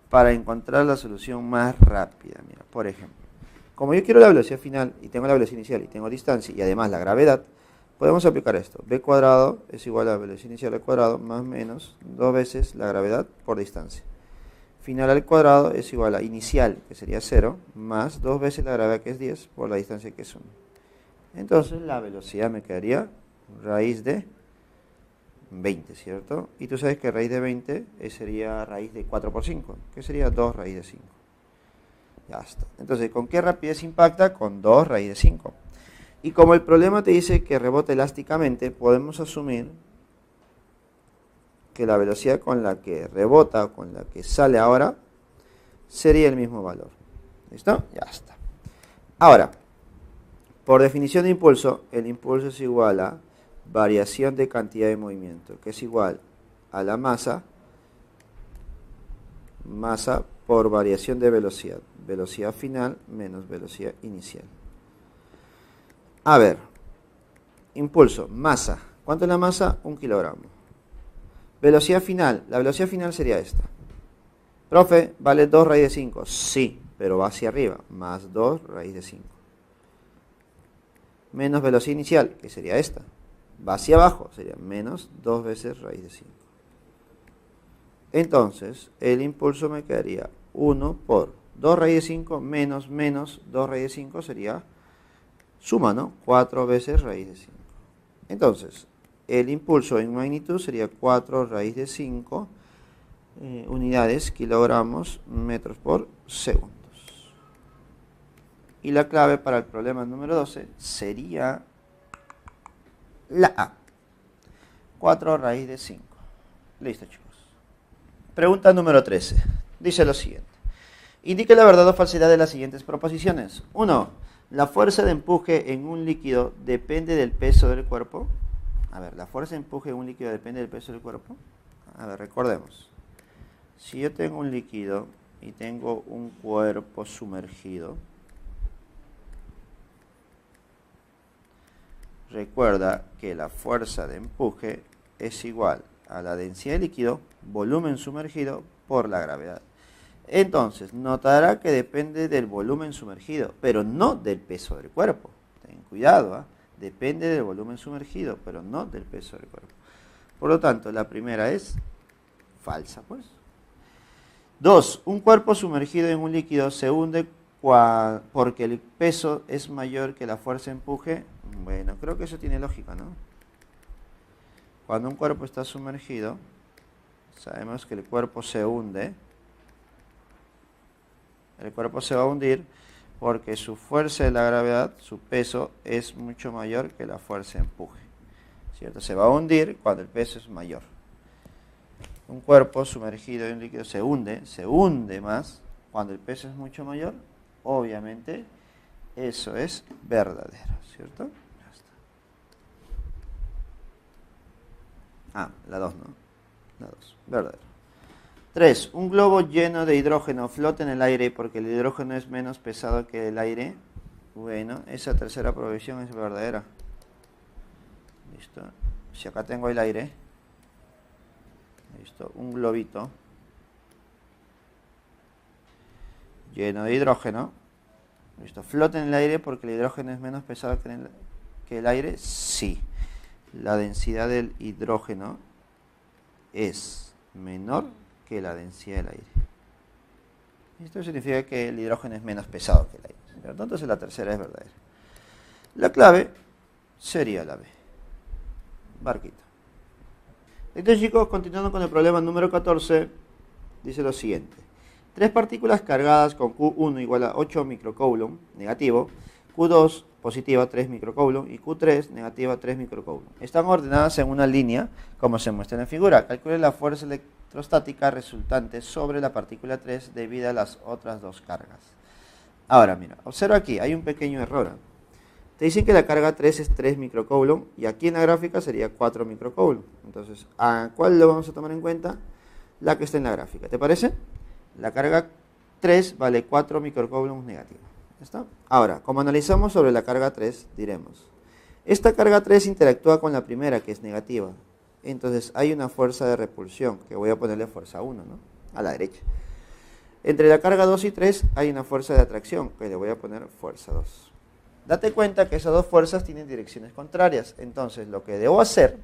para encontrar la solución más rápida. Mira, por ejemplo, como yo quiero la velocidad final y tengo la velocidad inicial y tengo distancia y además la gravedad, podemos aplicar esto. B cuadrado es igual a velocidad inicial al cuadrado más menos 2 veces la gravedad por distancia. Final al cuadrado es igual a inicial, que sería 0, más 2 veces la gravedad, que es 10, por la distancia, que es 1. Entonces la velocidad me quedaría raíz de 20, ¿cierto? Y tú sabes que raíz de 20 sería raíz de 4 por 5, que sería 2 raíz de 5. Ya está. Entonces, ¿con qué rapidez impacta? Con 2 raíz de 5. Y como el problema te dice que rebota elásticamente, podemos asumir que la velocidad con la que rebota o con la que sale ahora sería el mismo valor. ¿Listo? Ya está. Ahora, por definición de impulso, el impulso es igual a variación de cantidad de movimiento, que es igual a la masa por variación de velocidad. Velocidad final menos velocidad inicial. A ver, impulso, masa. ¿Cuánto es la masa? 1 kilogramo. Velocidad final. La velocidad final sería esta. Profe, ¿vale 2 raíz de 5? Sí, pero va hacia arriba. Más 2 raíz de 5. Menos velocidad inicial, que sería esta. Va hacia abajo, sería menos 2 veces raíz de 5. Entonces, el impulso me quedaría 1 por 2 raíz de 5 menos 2 raíz de 5 sería suma, ¿no? 4 veces raíz de 5. Entonces, el impulso en magnitud sería 4 raíz de 5 unidades, kilogramos, metros por segundos. Y la clave para el problema número 12 sería la A. 4 raíz de 5. Listo, chicos. Pregunta número 13. Dice lo siguiente. Indique la verdad o falsedad de las siguientes proposiciones. 1. La fuerza de empuje en un líquido depende del peso del cuerpo. A ver, la fuerza de empuje en un líquido depende del peso del cuerpo. A ver, recordemos. Si yo tengo un líquido y tengo un cuerpo sumergido, recuerda que la fuerza de empuje es igual a la densidad de líquido, volumen sumergido, por la gravedad. Entonces, notará que depende del volumen sumergido, pero no del peso del cuerpo. Ten cuidado, ¿eh? Depende del volumen sumergido, pero no del peso del cuerpo. Por lo tanto, la primera es falsa, pues. 2. Un cuerpo sumergido en un líquido se hunde porque el peso es mayor que la fuerza de empuje. Bueno, creo que eso tiene lógica, ¿no? Cuando un cuerpo está sumergido, sabemos que el cuerpo se hunde. El cuerpo se va a hundir porque su fuerza de la gravedad, su peso, es mucho mayor que la fuerza de empuje. ¿Cierto? Se va a hundir cuando el peso es mayor. Un cuerpo sumergido en un líquido se hunde más cuando el peso es mucho mayor. Obviamente, eso es verdadero, ¿cierto? Ya está. Ah, la 2, ¿no? La 2, verdadero. 3. Un globo lleno de hidrógeno flota en el aire porque el hidrógeno es menos pesado que el aire. Bueno, esa tercera provisión es verdadera. Listo. Si acá tengo el aire. Listo. Un globito lleno de hidrógeno. Listo. ¿Flota en el aire porque el hidrógeno es menos pesado que el aire? Sí. La densidad del hidrógeno es menor que la densidad del aire. Esto significa que el hidrógeno es menos pesado que el aire, ¿cierto? Entonces la tercera es verdadera. La clave sería la B. Barquito. Entonces, chicos, continuando con el problema número 14, dice lo siguiente. 3 partículas cargadas con Q1 igual a 8 microcoulomb negativo, Q2 positiva 3 microcoulomb y Q3 negativa 3 microcoulomb. Están ordenadas en una línea, como se muestra en la figura. Calcule la fuerza electrostática resultante sobre la partícula 3 debido a las otras dos cargas. Ahora, mira, observa aquí, hay un pequeño error. Te dicen que la carga 3 es 3 microcoulomb y aquí en la gráfica sería 4 microcoulomb. Entonces, ¿a cuál lo vamos a tomar en cuenta? La que está en la gráfica. ¿Te parece? La carga 3 vale 4 microcoulomb negativa. ¿Está? Ahora, como analizamos sobre la carga 3, diremos, esta carga 3 interactúa con la primera, que es negativa. Entonces, hay una fuerza de repulsión, que voy a ponerle fuerza 1, ¿no? A la derecha. Entre la carga 2 y 3 hay una fuerza de atracción, que le voy a poner fuerza 2. Date cuenta que esas dos fuerzas tienen direcciones contrarias. Entonces, lo que debo hacer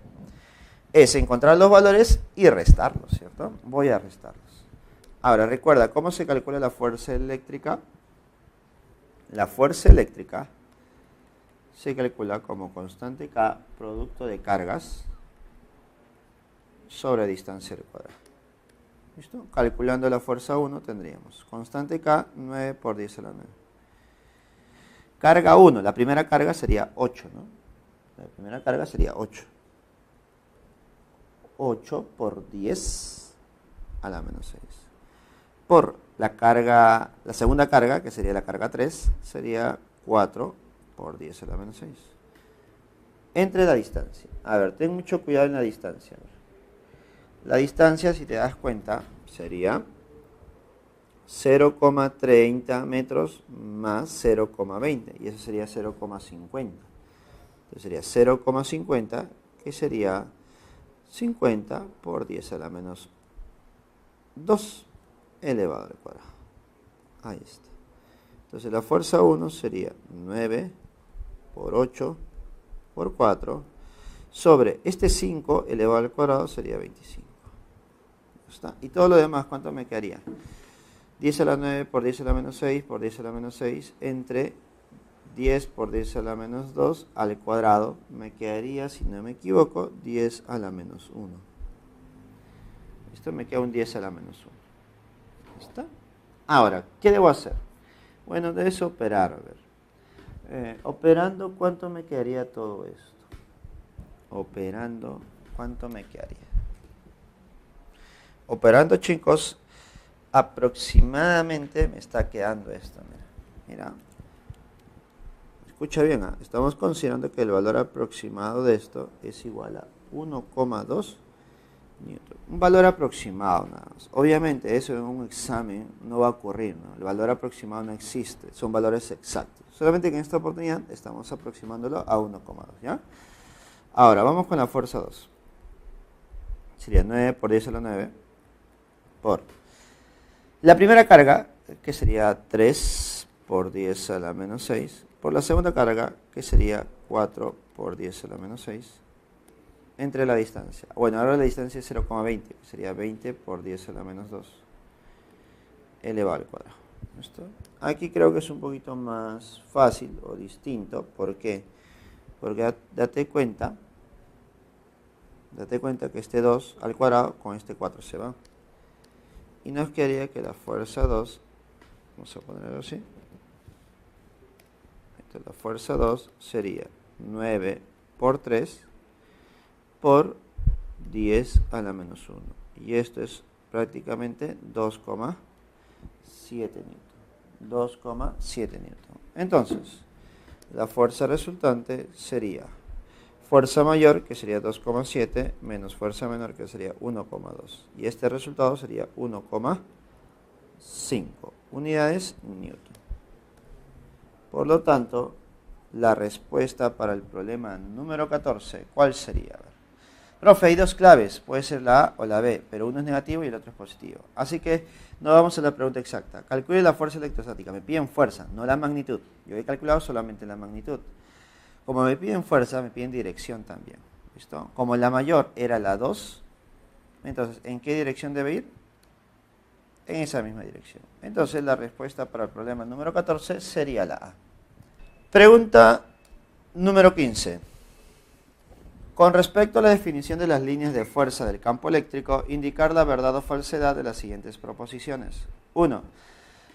es encontrar los valores y restarlos, ¿cierto? Voy a restarlos. Ahora, recuerda, ¿cómo se calcula la fuerza eléctrica? La fuerza eléctrica se calcula como constante K, producto de cargas, sobre distancia al cuadrado. ¿Listo? Calculando la fuerza 1 tendríamos constante K, 9 por 10 a la 9. Carga 1, la primera carga sería 8, ¿no? La primera carga sería 8. 8 por 10 a la menos 6. Por la segunda carga, que sería la carga 3, sería 4 por 10 a la menos 6. Entre la distancia. A ver, ten mucho cuidado en la distancia. La distancia, si te das cuenta, sería 0,30 metros más 0,20. Y eso sería 0,50. Entonces sería 0,50, que sería 50 por 10 a la menos 2 elevado al cuadrado. Ahí está. Entonces la fuerza 1 sería 9 por 8 por 4 sobre este 5 elevado al cuadrado sería 25. ¿Está? Y todo lo demás, ¿cuánto me quedaría? 10 a la 9 por 10 a la menos 6 por 10 a la menos 6 entre 10 por 10 a la menos 2 al cuadrado. Me quedaría, si no me equivoco, 10 a la menos 1. Esto me queda un 10 a la menos 1. ¿Está? Ahora, ¿qué debo hacer? Bueno, debes operar, a ver. Operando, ¿cuánto me quedaría todo esto? Operando, ¿cuánto me quedaría? Operando, chicos, aproximadamente me está quedando esto. Mira. Escucha bien, estamos considerando que el valor aproximado de esto es igual a 1,2 newton. Un valor aproximado nada más. Obviamente eso en un examen no va a ocurrir, ¿no? El valor aproximado no existe, son valores exactos. Solamente que en esta oportunidad estamos aproximándolo a 1,2, ¿ya? Ahora, vamos con la fuerza 2. Sería 9 por 10 a la 9 por la primera carga, que sería 3 por 10 a la menos 6, por la segunda carga, que sería 4 por 10 a la menos 6, entre la distancia. Bueno, ahora la distancia es 0,20, que sería 20 por 10 a la menos 2, elevado al cuadrado. ¿Listo? Aquí creo que es un poquito más fácil o distinto. ¿Por qué? Porque date cuenta que este 2 al cuadrado con este 4 se va. Y nos quedaría que la fuerza 2, vamos a ponerlo así, entonces la fuerza 2 sería 9 por 3 por 10 a la menos 1. Y esto es prácticamente 2,7 newton. 2,7 newton. Entonces, la fuerza resultante sería fuerza mayor, que sería 2,7, menos fuerza menor, que sería 1,2. Y este resultado sería 1,5 unidades newton. Por lo tanto, la respuesta para el problema número 14, ¿cuál sería? A ver. Profe, hay dos claves, puede ser la A o la B, pero uno es negativo y el otro es positivo. Así que no vamos a la pregunta exacta. Calcule la fuerza electrostática. Me piden fuerza, no la magnitud. Yo he calculado solamente la magnitud. Como me piden fuerza, me piden dirección también. ¿Listo? Como la mayor era la 2, entonces, ¿en qué dirección debe ir? En esa misma dirección. Entonces, la respuesta para el problema número 14 sería la A. Pregunta número 15. Con respecto a la definición de las líneas de fuerza del campo eléctrico, indicar la verdad o falsedad de las siguientes proposiciones. 1.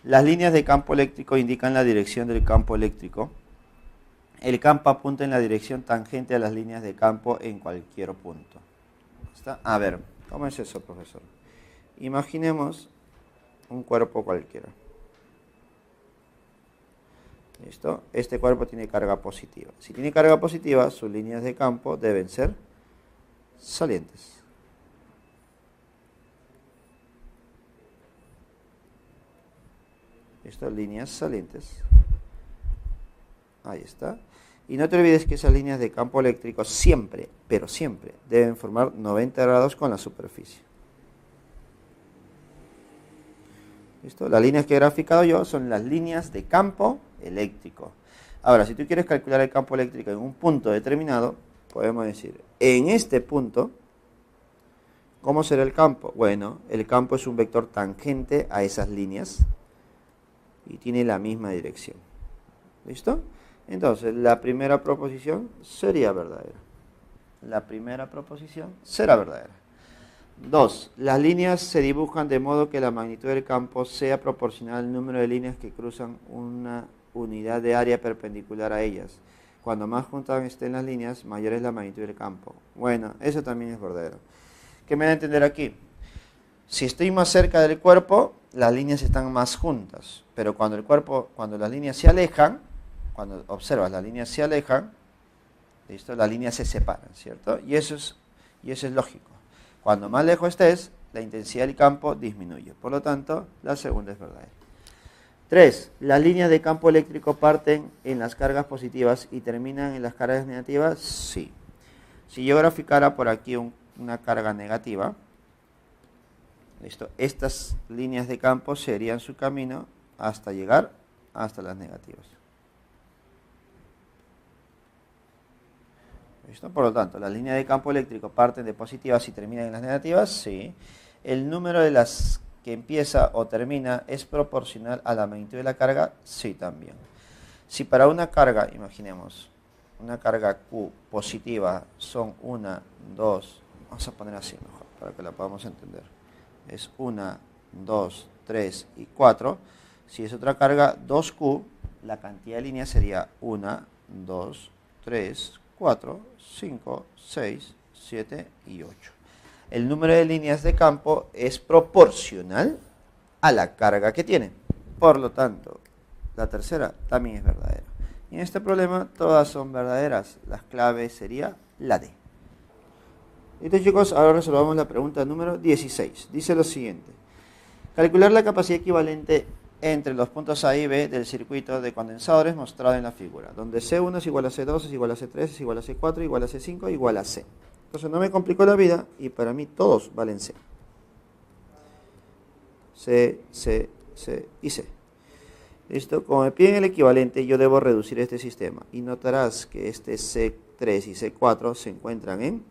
Las líneas de campo eléctrico indican la dirección del campo eléctrico. El campo apunta en la dirección tangente a las líneas de campo en cualquier punto. ¿Está? A ver, ¿cómo es eso, profesor? Imaginemos un cuerpo cualquiera. ¿Listo? Este cuerpo tiene carga positiva. Si tiene carga positiva, sus líneas de campo deben ser salientes. ¿Listo? Líneas salientes. Ahí está. Y no te olvides que esas líneas de campo eléctrico siempre, pero siempre, deben formar 90 grados con la superficie. ¿Listo? Las líneas que he graficado yo son las líneas de campo eléctrico. Ahora, si tú quieres calcular el campo eléctrico en un punto determinado, podemos decir, en este punto, ¿cómo será el campo? Bueno, el campo es un vector tangente a esas líneas y tiene la misma dirección. ¿Listo? Entonces, la primera proposición sería verdadera. La primera proposición será verdadera. 2. Las líneas se dibujan de modo que la magnitud del campo sea proporcional al número de líneas que cruzan una unidad de área perpendicular a ellas. Cuando más juntas estén las líneas, mayor es la magnitud del campo. Bueno, eso también es verdadero. ¿Qué me da a entender aquí? Si estoy más cerca del cuerpo, las líneas están más juntas. Pero cuando las líneas se alejan, cuando observas las líneas se alejan, ¿listo? Las líneas se separan, ¿cierto? Y eso es lógico. Cuando más lejos estés, la intensidad del campo disminuye. Por lo tanto, la segunda es verdadera. 3. ¿Las líneas de campo eléctrico parten en las cargas positivas y terminan en las cargas negativas? Sí. Si yo graficara por aquí una carga negativa, ¿listo? Estas líneas de campo serían su camino hasta llegar hasta las negativas. ¿Listo? Por lo tanto, las líneas de campo eléctrico parten de positivas y terminan en las negativas, sí. El número de las que empieza o termina es proporcional a la magnitud de la carga, sí también. Si para una carga, imaginemos, una carga Q positiva son 1, 2, vamos a poner así mejor para que la podamos entender. Es 1, 2, 3 y 4. Si es otra carga 2Q, la cantidad de líneas sería 1, 2, 3, 4, 5, 6, 7 y 8. El número de líneas de campo es proporcional a la carga que tiene. Por lo tanto, la tercera también es verdadera. Y en este problema todas son verdaderas. La clave sería la D. Listo, chicos, ahora resolvamos la pregunta número 16. Dice lo siguiente. Calcular la capacidad equivalente entre los puntos A y B del circuito de condensadores mostrado en la figura, donde C1 es igual a C2, es igual a C3, es igual a C4, igual a C5, igual a C. Entonces no me complicó la vida y para mí todos valen C. C, C, C y C. ¿Listo? Como me piden el equivalente, yo debo reducir este sistema. Y notarás que este C3 y C4 se encuentran en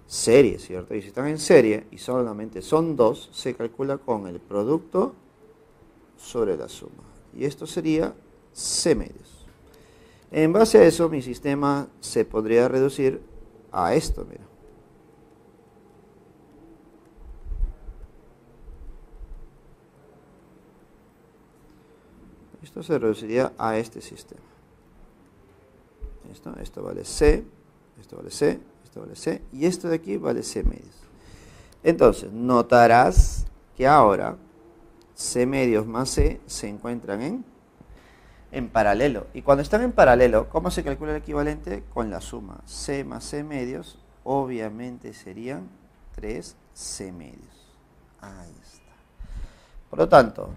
serie, ¿cierto? Y si están en serie y solamente son 2, se calcula con el producto sobre la suma. Y esto sería C medios. En base a eso, mi sistema se podría reducir a esto, mira. Esto se reduciría a este sistema. Esto vale C, esto vale C, esto vale C, y esto de aquí vale C medios. Entonces, notarás que ahora C medios más C se encuentran en paralelo. Y cuando están en paralelo, ¿cómo se calcula el equivalente? Con la suma. C más C medios, obviamente serían 3C medios. Ahí está. Por lo tanto,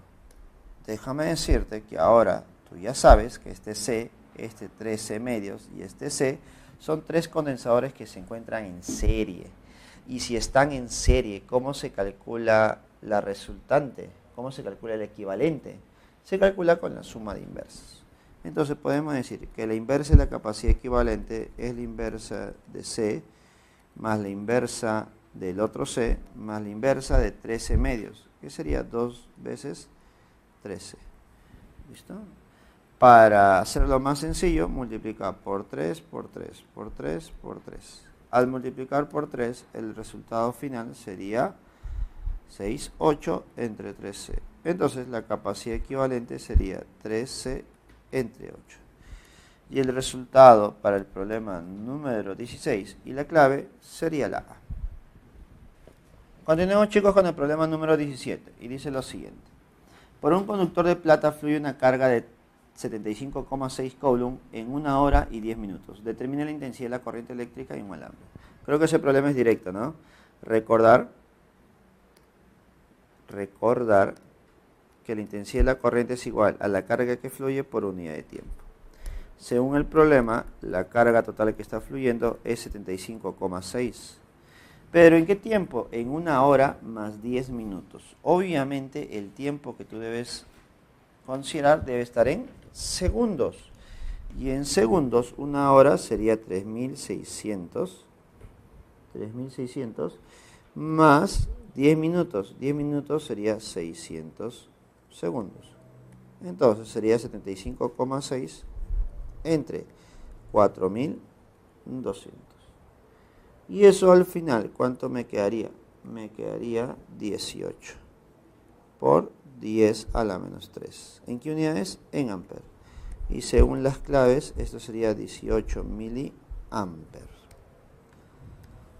déjame decirte que ahora tú ya sabes que este C, este 3C medios y este C son tres condensadores que se encuentran en serie. Y si están en serie, ¿cómo se calcula la resultante? ¿Cómo se calcula el equivalente? Se calcula con la suma de inversas. Entonces podemos decir que la inversa de la capacidad equivalente es la inversa de C más la inversa del otro C más la inversa de 13 medios, que sería 2 veces 13. ¿Listo? Para hacerlo más sencillo, multiplica por 3, por 3, por 3, por 3. Al multiplicar por 3, el resultado final sería 6, 8 entre 3C. Entonces la capacidad equivalente sería 3C entre 8. Y el resultado para el problema número 16 y la clave sería la A. Continuemos, chicos, con el problema número 17 y dice lo siguiente. Por un conductor de plata fluye una carga de 75,6 coulomb en 1 hora y 10 minutos. Determina la intensidad de la corriente eléctrica en un alambre. Creo que ese problema es directo, ¿no? Recordar que la intensidad de la corriente es igual a la carga que fluye por unidad de tiempo. Según el problema, la carga total que está fluyendo es 75,6. ¿Pero en qué tiempo? En 1 hora más 10 minutos. Obviamente el tiempo que tú debes considerar debe estar en segundos. Y en segundos, 1 hora sería 3600 más 10 minutos. 10 minutos sería 600 segundos. Entonces sería 75,6 entre 4200. Y eso al final, ¿cuánto me quedaría? Me quedaría 18. por 10 a la menos 3. ¿En qué unidades? En amperes. Y según las claves, esto sería 18 miliamperes.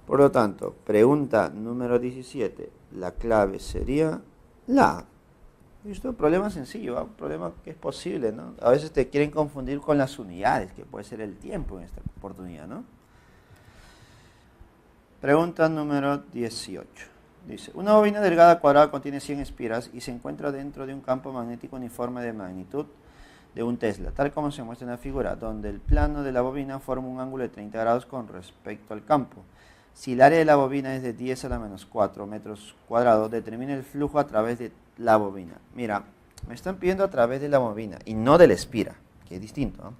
Por lo tanto, pregunta número 17, la clave sería la A. ¿Listo? Problema sencillo, un problema que es posible, ¿no? A veces te quieren confundir con las unidades, que puede ser el tiempo en esta oportunidad, ¿no? Pregunta número 18. Dice, una bobina delgada cuadrada contiene 100 espiras y se encuentra dentro de un campo magnético uniforme de magnitud de un Tesla, tal como se muestra en la figura, donde el plano de la bobina forma un ángulo de 30 grados con respecto al campo. Si el área de la bobina es de 10 a la menos 4 metros cuadrados, determina el flujo a través de la bobina. Mira, me están pidiendo a través de la bobina y no de la espira, que es distinto, ¿no?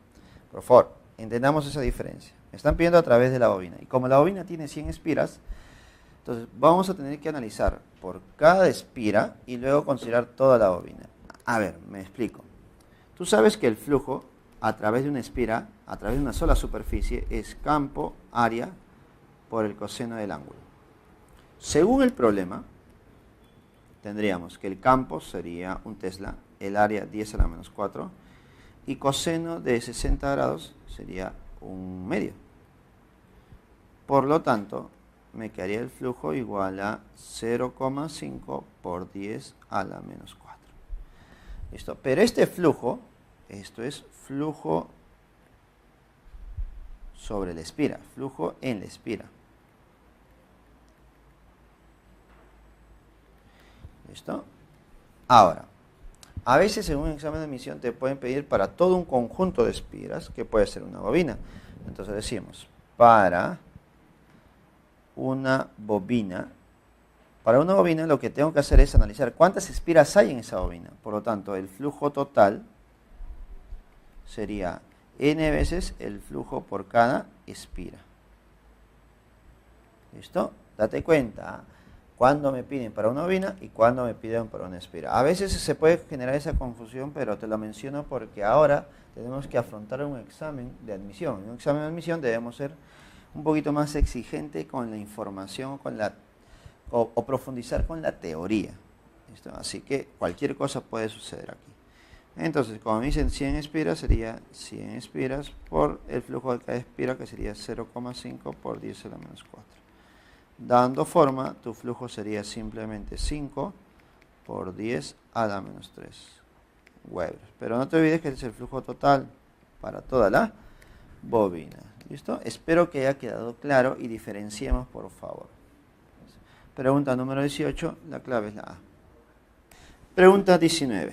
Por favor, entendamos esa diferencia. Me están pidiendo a través de la bobina. Y como la bobina tiene 100 espiras, entonces vamos a tener que analizar por cada espira y luego considerar toda la bobina. A ver, me explico. Tú sabes que el flujo a través de una espira, a través de una sola superficie, es campo, área, por el coseno del ángulo. Según el problema, tendríamos que el campo sería un Tesla, el área 10 a la menos 4, y coseno de 60 grados sería un medio. Por lo tanto, me quedaría el flujo igual a 0,5 por 10 a la menos 4. ¿Listo? Pero este flujo, esto es flujo sobre la espira, flujo en la espira. ¿Listo? Ahora, a veces en un examen de admisión te pueden pedir para todo un conjunto de espiras, que puede ser una bobina. Entonces decimos, para una bobina lo que tengo que hacer es analizar cuántas espiras hay en esa bobina. Por lo tanto, el flujo total sería n veces el flujo por cada espira. ¿Listo? Date cuenta cuándo me piden para una bobina y cuándo me piden para una espira. A veces se puede generar esa confusión, pero te lo menciono porque ahora tenemos que afrontar un examen de admisión. En un examen de admisión debemos ser un poquito más exigente con la información, o profundizar con la teoría. ¿Listo? Así que cualquier cosa puede suceder aquí. Entonces, como me dicen 100 espiras, sería 100 espiras por el flujo de cada espira, que sería 0,5 por 10 a la menos 4. Dando forma, tu flujo sería simplemente 5 por 10 a la menos 3 Weber. Pero no te olvides que es el flujo total para toda la bobina. ¿Listo? Espero que haya quedado claro y diferenciemos, por favor. Pregunta número 18, la clave es la A. Pregunta 19.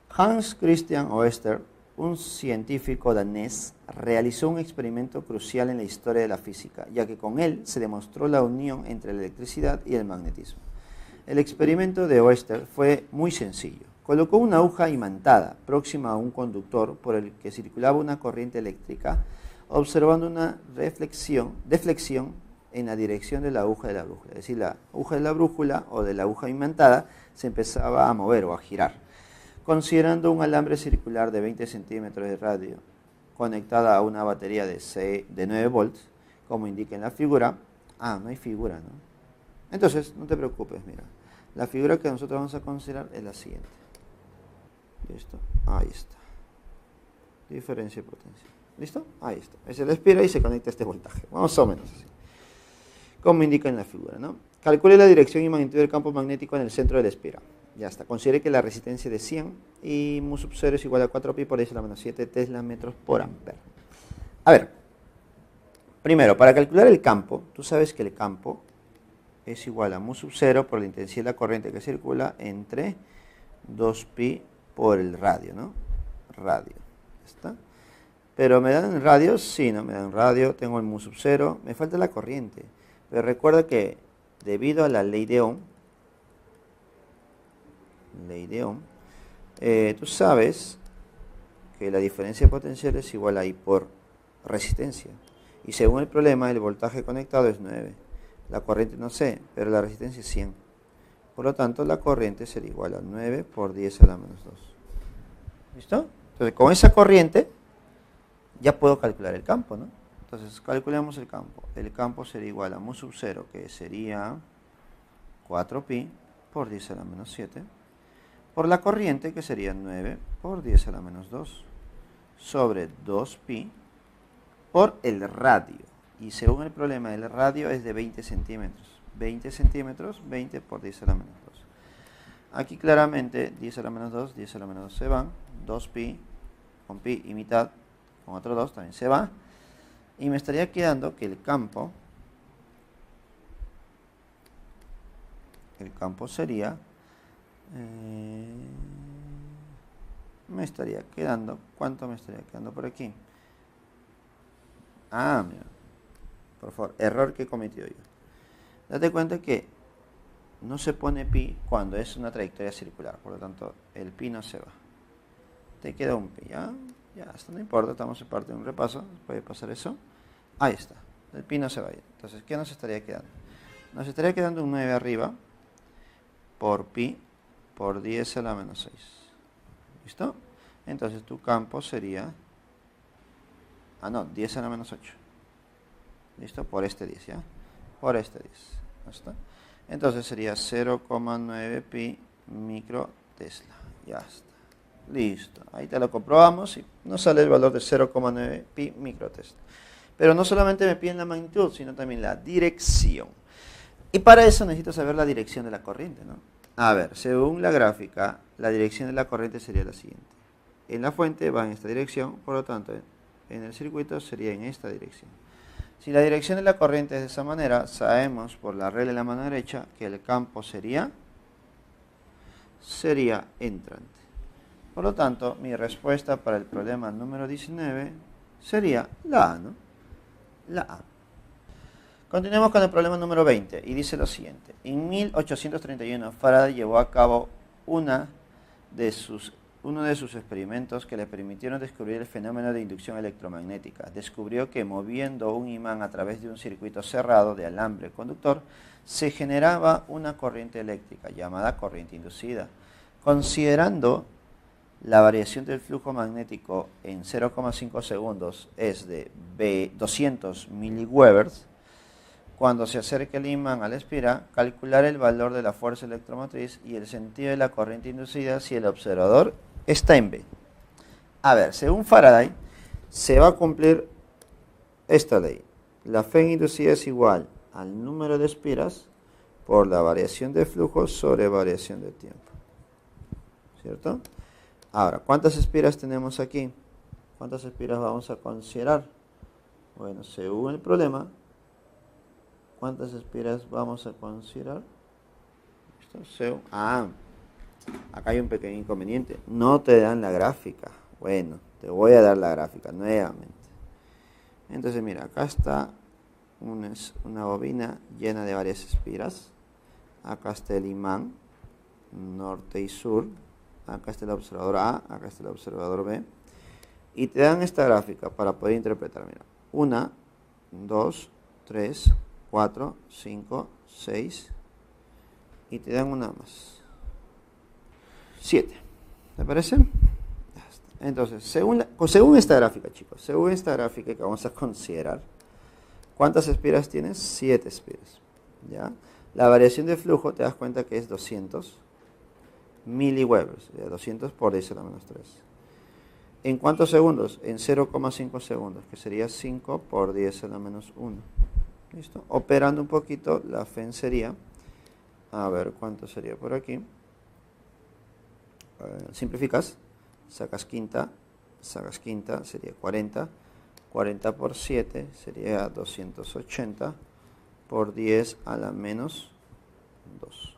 Hans Christian Oester, un científico danés, realizó un experimento crucial en la historia de la física, ya que con él se demostró la unión entre la electricidad y el magnetismo. El experimento de Oester fue muy sencillo. Colocó una aguja imantada próxima a un conductor por el que circulaba una corriente eléctrica, observando una deflexión en la dirección de la aguja de la brújula. Es decir, la aguja de la brújula o de la aguja imantada se empezaba a mover o a girar. Considerando un alambre circular de 20 centímetros de radio conectada a una batería de 9 volts, como indica en la figura. No hay figura, ¿no? Entonces, no te preocupes, mira. La figura que nosotros vamos a considerar es la siguiente. ¿Listo? Ahí está. Diferencia de potencia. ¿Listo? Ahí está. Ahí se le espira y se conecta a este voltaje. Más o menos así. Como indica en la figura, ¿no? Calcule la dirección y magnitud del campo magnético en el centro de la espira. Ya está. Considere que la resistencia es de 100 y mu sub 0 es igual a 4 pi por 10 a la menos 7 Tesla metros por ampere. A ver. Primero, para calcular el campo, tú sabes que el campo es igual a mu sub 0 por la intensidad de la corriente que circula entre 2 pi por el radio, ¿no? Radio. ¿Está? Pero ¿me dan radios? Sí, no me dan radio. Tengo el mu sub 0. Me falta la corriente. Pero recuerda que debido a la ley de Ohm, tú sabes que la diferencia de potencial es igual a I por resistencia. Y según el problema, el voltaje conectado es 9. La corriente no sé, pero la resistencia es 100. Por lo tanto, la corriente será igual a 9 por 10 a la menos 2. ¿Listo? Entonces, con esa corriente ya puedo calcular el campo, ¿no? Entonces, calculemos el campo. El campo sería igual a mu sub 0, que sería 4 pi, por 10 a la menos 7, por la corriente, que sería 9 por 10 a la menos 2, sobre 2pi por el radio. Y según el problema, el radio es de 20 centímetros. 20 centímetros, 20 por 10 a la menos 2. Aquí claramente 10 a la menos 2, 10 a la menos 2 se van. 2pi, con pi y mitad, con otro 2 también se va. Y me estaría quedando que el campo sería, me estaría quedando, ¿cuánto me estaría quedando por aquí? Ah, mira, por favor, error que he cometido yo. Date cuenta que no se pone pi cuando es una trayectoria circular, por lo tanto el pi no se va. Te queda un pi, ¿ya? Ya, esto no importa, estamos en parte de un repaso, puede pasar eso. Ahí está, el pi no se va a ir. Entonces, ¿qué nos estaría quedando? Nos estaría quedando un 9 arriba por pi por 10 a la menos 6. ¿Listo? Entonces tu campo sería, 10 a la menos 8. ¿Listo? Por este 10, ¿ya? Por este 10. ¿Listo? Entonces sería 0,9 pi micro Tesla. Ya está. Listo. Ahí te lo comprobamos y nos sale el valor de 0,9 pi micro Tesla. Pero no solamente me piden la magnitud, sino también la dirección. Y para eso necesito saber la dirección de la corriente, ¿no? A ver, según la gráfica, la dirección de la corriente sería la siguiente. En la fuente va en esta dirección, por lo tanto, en el circuito sería en esta dirección. Si la dirección de la corriente es de esa manera, sabemos por la regla de la mano derecha que el campo sería entrante. Por lo tanto, mi respuesta para el problema número 19 sería la A, ¿no? La A. Continuemos con el problema número 20 y dice lo siguiente. En 1831 Faraday llevó a cabo uno de sus experimentos que le permitieron descubrir el fenómeno de inducción electromagnética. Descubrió que moviendo un imán a través de un circuito cerrado de alambre conductor se generaba una corriente eléctrica llamada corriente inducida. Considerando la variación del flujo magnético en 0,5 segundos es de 200 miliwebers. Cuando se acerque el imán a la espira, calcular el valor de la fuerza electromotriz y el sentido de la corriente inducida si el observador está en B. A ver, según Faraday, se va a cumplir esta ley. La Fe inducida es igual al número de espiras por la variación de flujo sobre variación de tiempo. ¿Cierto? Ahora, ¿cuántas espiras tenemos aquí? ¿Cuántas espiras vamos a considerar? Bueno, según el problema, ¿cuántas espiras vamos a considerar? Acá hay un pequeño inconveniente. No te dan la gráfica. Bueno, te voy a dar la gráfica nuevamente. Entonces, mira, acá está una bobina llena de varias espiras. Acá está el imán, norte y sur. Acá está el observador A, acá está el observador B. Y te dan esta gráfica para poder interpretar. Mira, 1, 2, 3, 4, 5, 6 y te dan una más. 7. ¿Te parece? Entonces, según esta gráfica, chicos, según esta gráfica que vamos a considerar, ¿cuántas espiras tienes? 7 espiras. ¿Ya? La variación de flujo te das cuenta que es 200 miliwebers, 200 por 10 a la menos 3. ¿En cuántos segundos? En 0,5 segundos, que sería 5 por 10 a la menos 1. ¿Listo? Operando un poquito, la FEN sería, a ver cuánto sería por aquí. Simplificas, sacas quinta, sería 40. 40 por 7 sería 280 por 10 a la menos 2.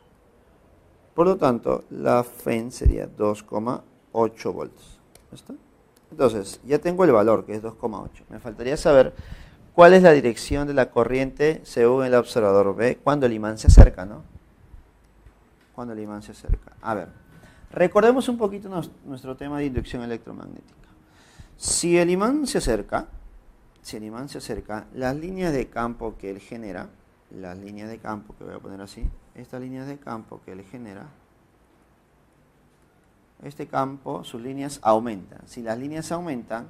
Por lo tanto, la FEN sería 2,8 voltios. ¿Listo? Entonces, ya tengo el valor, que es 2,8. Me faltaría saber cuál es la dirección de la corriente según el observador B cuando el imán se acerca, ¿no? Cuando el imán se acerca. A ver, recordemos un poquito nuestro tema de inducción electromagnética. Si el imán se acerca, las líneas de campo que él genera, las líneas de campo que voy a poner así, estas líneas de campo que él genera, este campo, sus líneas aumentan. Si las líneas aumentan,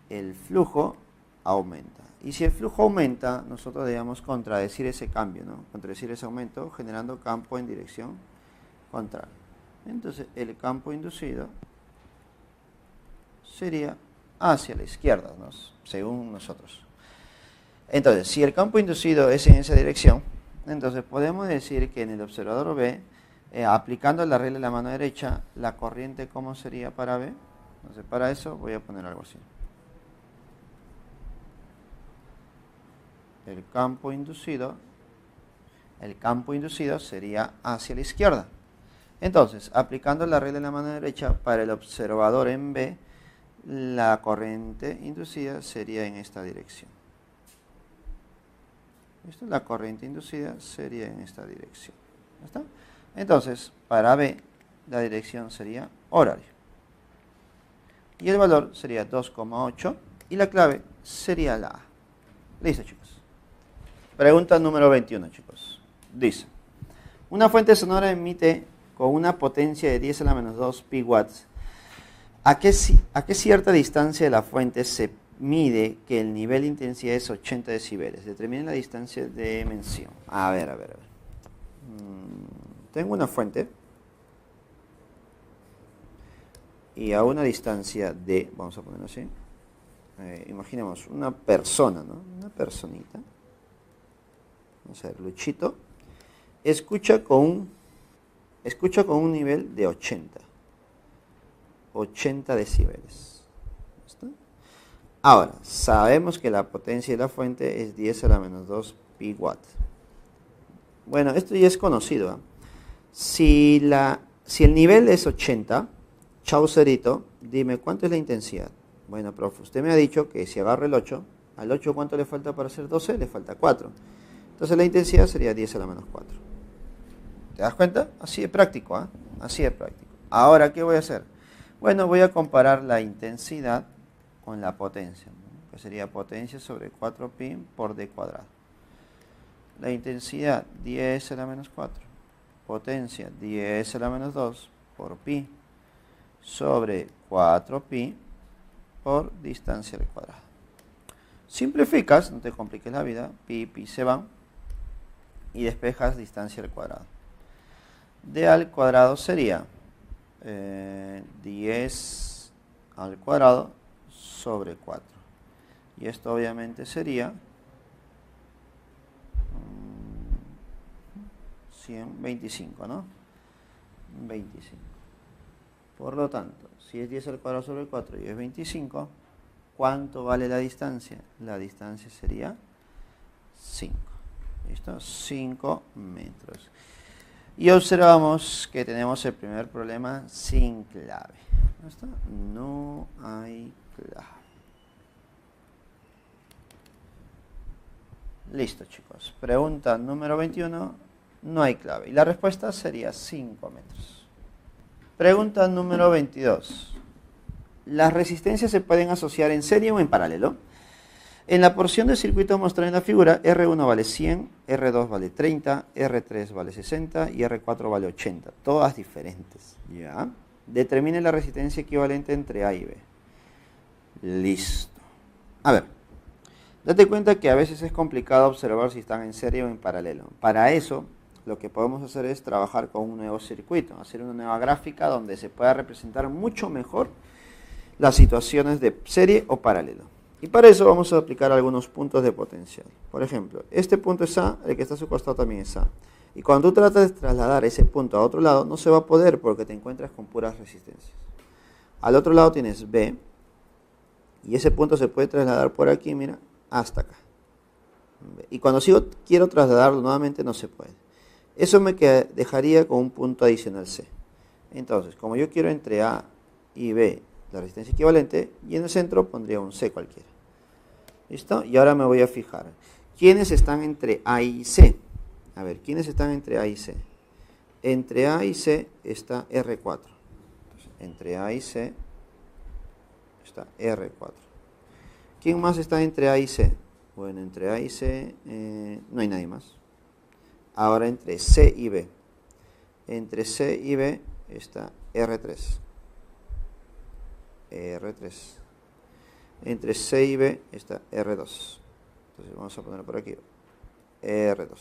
el flujo aumenta. Y si el flujo aumenta, nosotros debemos contradecir ese cambio, ¿no? Contradecir ese aumento generando campo en dirección contrario. Entonces el campo inducido sería hacia la izquierda, ¿no? Según nosotros. Entonces, si el campo inducido es en esa dirección, entonces podemos decir que en el observador B, aplicando la regla de la mano derecha, la corriente, ¿cómo sería para B? Entonces, para eso voy a poner algo así. El campo inducido sería hacia la izquierda. Entonces, aplicando la regla de la mano derecha, para el observador en B, la corriente inducida sería en esta dirección. ¿Listo? La corriente inducida sería en esta dirección. ¿Está? Entonces, para B, la dirección sería horario. Y el valor sería 2,8 y la clave sería la A. Listo, chicos. Pregunta número 21, chicos. Dice, una fuente sonora emite con una potencia de 10 a la menos 2 pi watts. ¿A qué cierta distancia de la fuente se mide que el nivel de intensidad es 80 decibeles? Determine la distancia de mención. A ver. Tengo una fuente y a una distancia de, vamos a ponerlo así, imaginemos una persona, ¿no? Una personita. Vamos a ver, Luchito. Escucha con un nivel de 80 decibeles. ¿Listo? Ahora, sabemos que la potencia de la fuente es 10 a la menos 2 pi watt. Bueno, esto ya es conocido, ¿eh? Si el nivel es 80, Chaucerito, dime, ¿cuánto es la intensidad? Bueno, profe, usted me ha dicho que si agarro el 8, al 8 ¿cuánto le falta para hacer 12? Le falta 4. Entonces la intensidad sería 10 a la menos 4. ¿Te das cuenta? Así de práctico, ¿eh? Así de práctico. Ahora, ¿qué voy a hacer? Bueno, voy a comparar la intensidad con la potencia, ¿no? Que sería potencia sobre 4pi por d cuadrado. La intensidad 10 a la menos 4. Potencia 10 a la menos 2 por pi sobre 4pi por distancia al cuadrado. Simplificas, no te compliques la vida, pi se van y despejas distancia al cuadrado. D al cuadrado sería 10 al cuadrado sobre 4. Y esto obviamente sería 125, ¿no? 25. Por lo tanto, si es 10 al cuadrado sobre 4 y es 25, ¿cuánto vale la distancia? La distancia sería 5. ¿Listo? 5 metros. Y observamos que tenemos el primer problema sin clave. ¿Listo? No hay clave. Listo, chicos. Pregunta número 21. No hay clave. Y la respuesta sería 5 metros. Pregunta número 22. ¿Las resistencias se pueden asociar en serie o en paralelo? En la porción del circuito mostrada en la figura, R1 vale 100, R2 vale 30, R3 vale 60 y R4 vale 80. Todas diferentes. ¿Ya? Determine la resistencia equivalente entre A y B. Listo. A ver. Date cuenta que a veces es complicado observar si están en serie o en paralelo. Para eso, lo que podemos hacer es trabajar con un nuevo circuito, hacer una nueva gráfica donde se pueda representar mucho mejor las situaciones de serie o paralelo. Y para eso vamos a aplicar algunos puntos de potencial. Por ejemplo, este punto es A, el que está a su costado también es A. Y cuando tú tratas de trasladar ese punto a otro lado, no se va a poder porque te encuentras con puras resistencias. Al otro lado tienes B, y ese punto se puede trasladar por aquí, mira, hasta acá. Y cuando quiero trasladarlo nuevamente, no se puede. Eso me dejaría con un punto adicional C. Entonces, como yo quiero entre A y B la resistencia equivalente, y en el centro pondría un C cualquiera. ¿Listo? Y ahora me voy a fijar. ¿Quiénes están entre A y C? A ver, ¿quiénes están entre A y C? Entre A y C está R4. Entonces, entre A y C está R4. ¿Quién más está entre A y C? Bueno, entre A y C no hay nadie más. Ahora entre C y B. Entre C y B está R3. R3. Entre C y B está R2. Entonces vamos a ponerlo por aquí. R2.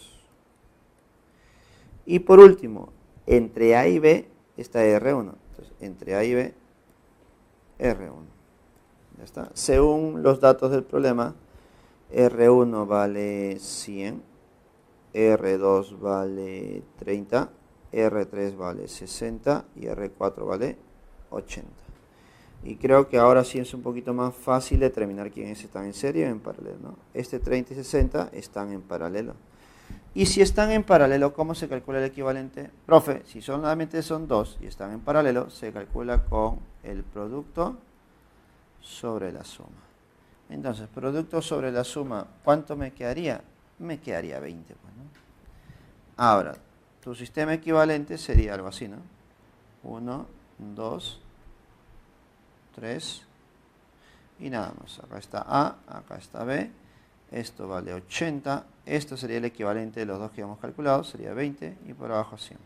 Y por último, Entre A y B está R1. Entonces, entre A y B, R1. Ya está. Según los datos del problema, R1 vale 100, R2 vale 30, R3 vale 60 y R4 vale 80. Y creo que ahora sí es un poquito más fácil determinar quiénes están en serie o en paralelo, ¿no? Este 30 y 60 están en paralelo. Y si están en paralelo, ¿cómo se calcula el equivalente? Profe, si solamente son dos y están en paralelo, se calcula con el producto sobre la suma. Entonces, producto sobre la suma, ¿cuánto me quedaría? Me quedaría 20, pues, ¿no? Ahora, tu sistema equivalente sería algo así, ¿no? 1, 2, 3 y nada más. Acá está A, acá está B. Esto vale 80. Esto sería el equivalente de los dos que hemos calculado. Sería 20 y por abajo 100.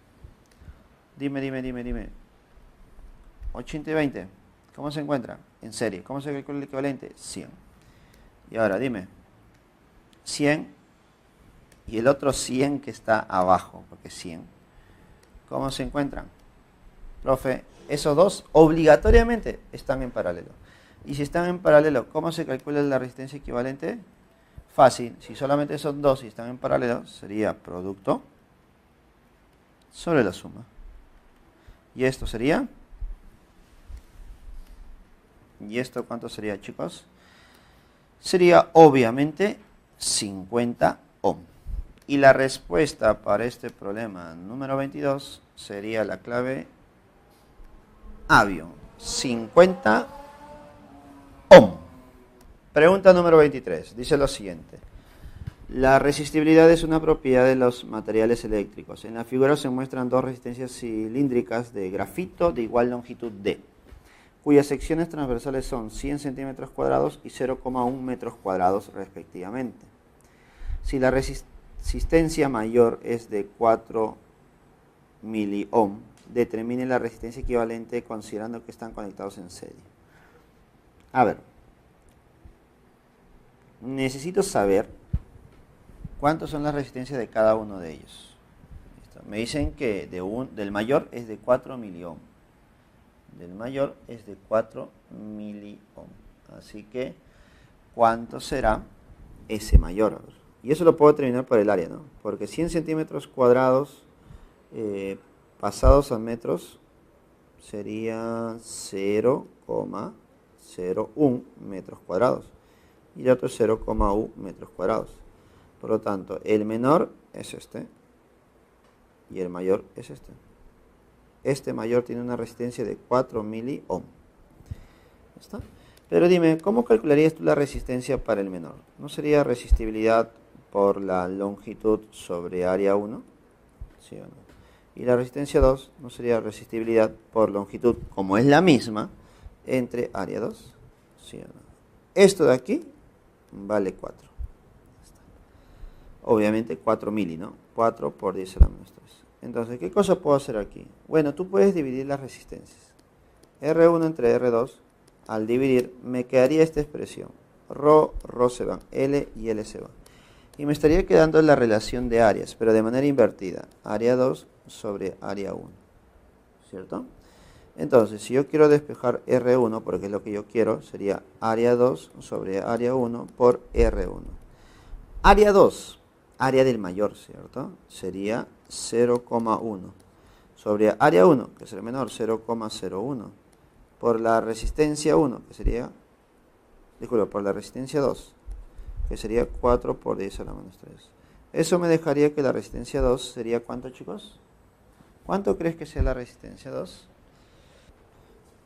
Dime. 80 y 20. ¿Cómo se encuentra? En serie. ¿Cómo se calcula el equivalente? 100. Y ahora dime. 100 y el otro 100 que está abajo, porque 100. ¿Cómo se encuentran? Profe, esos dos obligatoriamente están en paralelo. Y si están en paralelo, ¿cómo se calcula la resistencia equivalente? Fácil, si solamente son dos y están en paralelo, sería producto sobre la suma. ¿Y esto sería? ¿Y esto cuánto sería, chicos? Sería obviamente 50 ohm. Y la respuesta para este problema número 22 sería la clave avión, 50 ohm. Pregunta número 23, dice lo siguiente. La resistibilidad es una propiedad de los materiales eléctricos. En la figura se muestran dos resistencias cilíndricas de grafito de igual longitud D, cuyas secciones transversales son 100 centímetros cuadrados y 0,1 metros cuadrados respectivamente. Si la resistencia mayor es de 4 miliohm, determine la resistencia equivalente considerando que están conectados en serie. A ver, necesito saber cuántas son las resistencias de cada uno de ellos. ¿Listo? Me dicen que del mayor es de 4 miliohm. Del mayor es de 4 miliohm. Así que, ¿cuánto será ese mayor? Y eso lo puedo determinar por el área, ¿no? Porque 100 centímetros cuadrados pasados a metros sería 0,01 metros cuadrados. Y el otro es 0,1 metros cuadrados. Por lo tanto, el menor es este y el mayor es este. Este mayor tiene una resistencia de 4 miliohm. ¿Está? Pero dime, ¿cómo calcularías tú la resistencia para el menor? ¿No sería resistibilidad por la longitud sobre área 1? ¿Sí o no? Y la resistencia 2 no sería resistibilidad por longitud, como es la misma, entre área 2. ¿Sí o no? Esto de aquí vale 4. Obviamente 4 mili, ¿no? 4 por 10 a la menos 3. Entonces, ¿qué cosa puedo hacer aquí? Bueno, tú puedes dividir las resistencias. R1 entre R2, al dividir, me quedaría esta expresión. Rho se van, L y L se van. Y me estaría quedando la relación de áreas, pero de manera invertida. Área 2 sobre área 1. ¿Cierto? Entonces, si yo quiero despejar R1, porque es lo que yo quiero, sería área 2 sobre área 1 por R1. Área 2, área del mayor, ¿cierto? Sería 0,1 sobre área 1, que es el menor, 0,01, por la resistencia 1, que sería, disculpa, por la resistencia 2, que sería 4 por 10 a la menos 3. Eso me dejaría que la resistencia 2 sería, ¿cuánto, chicos? ¿Cuánto crees que sea la resistencia 2?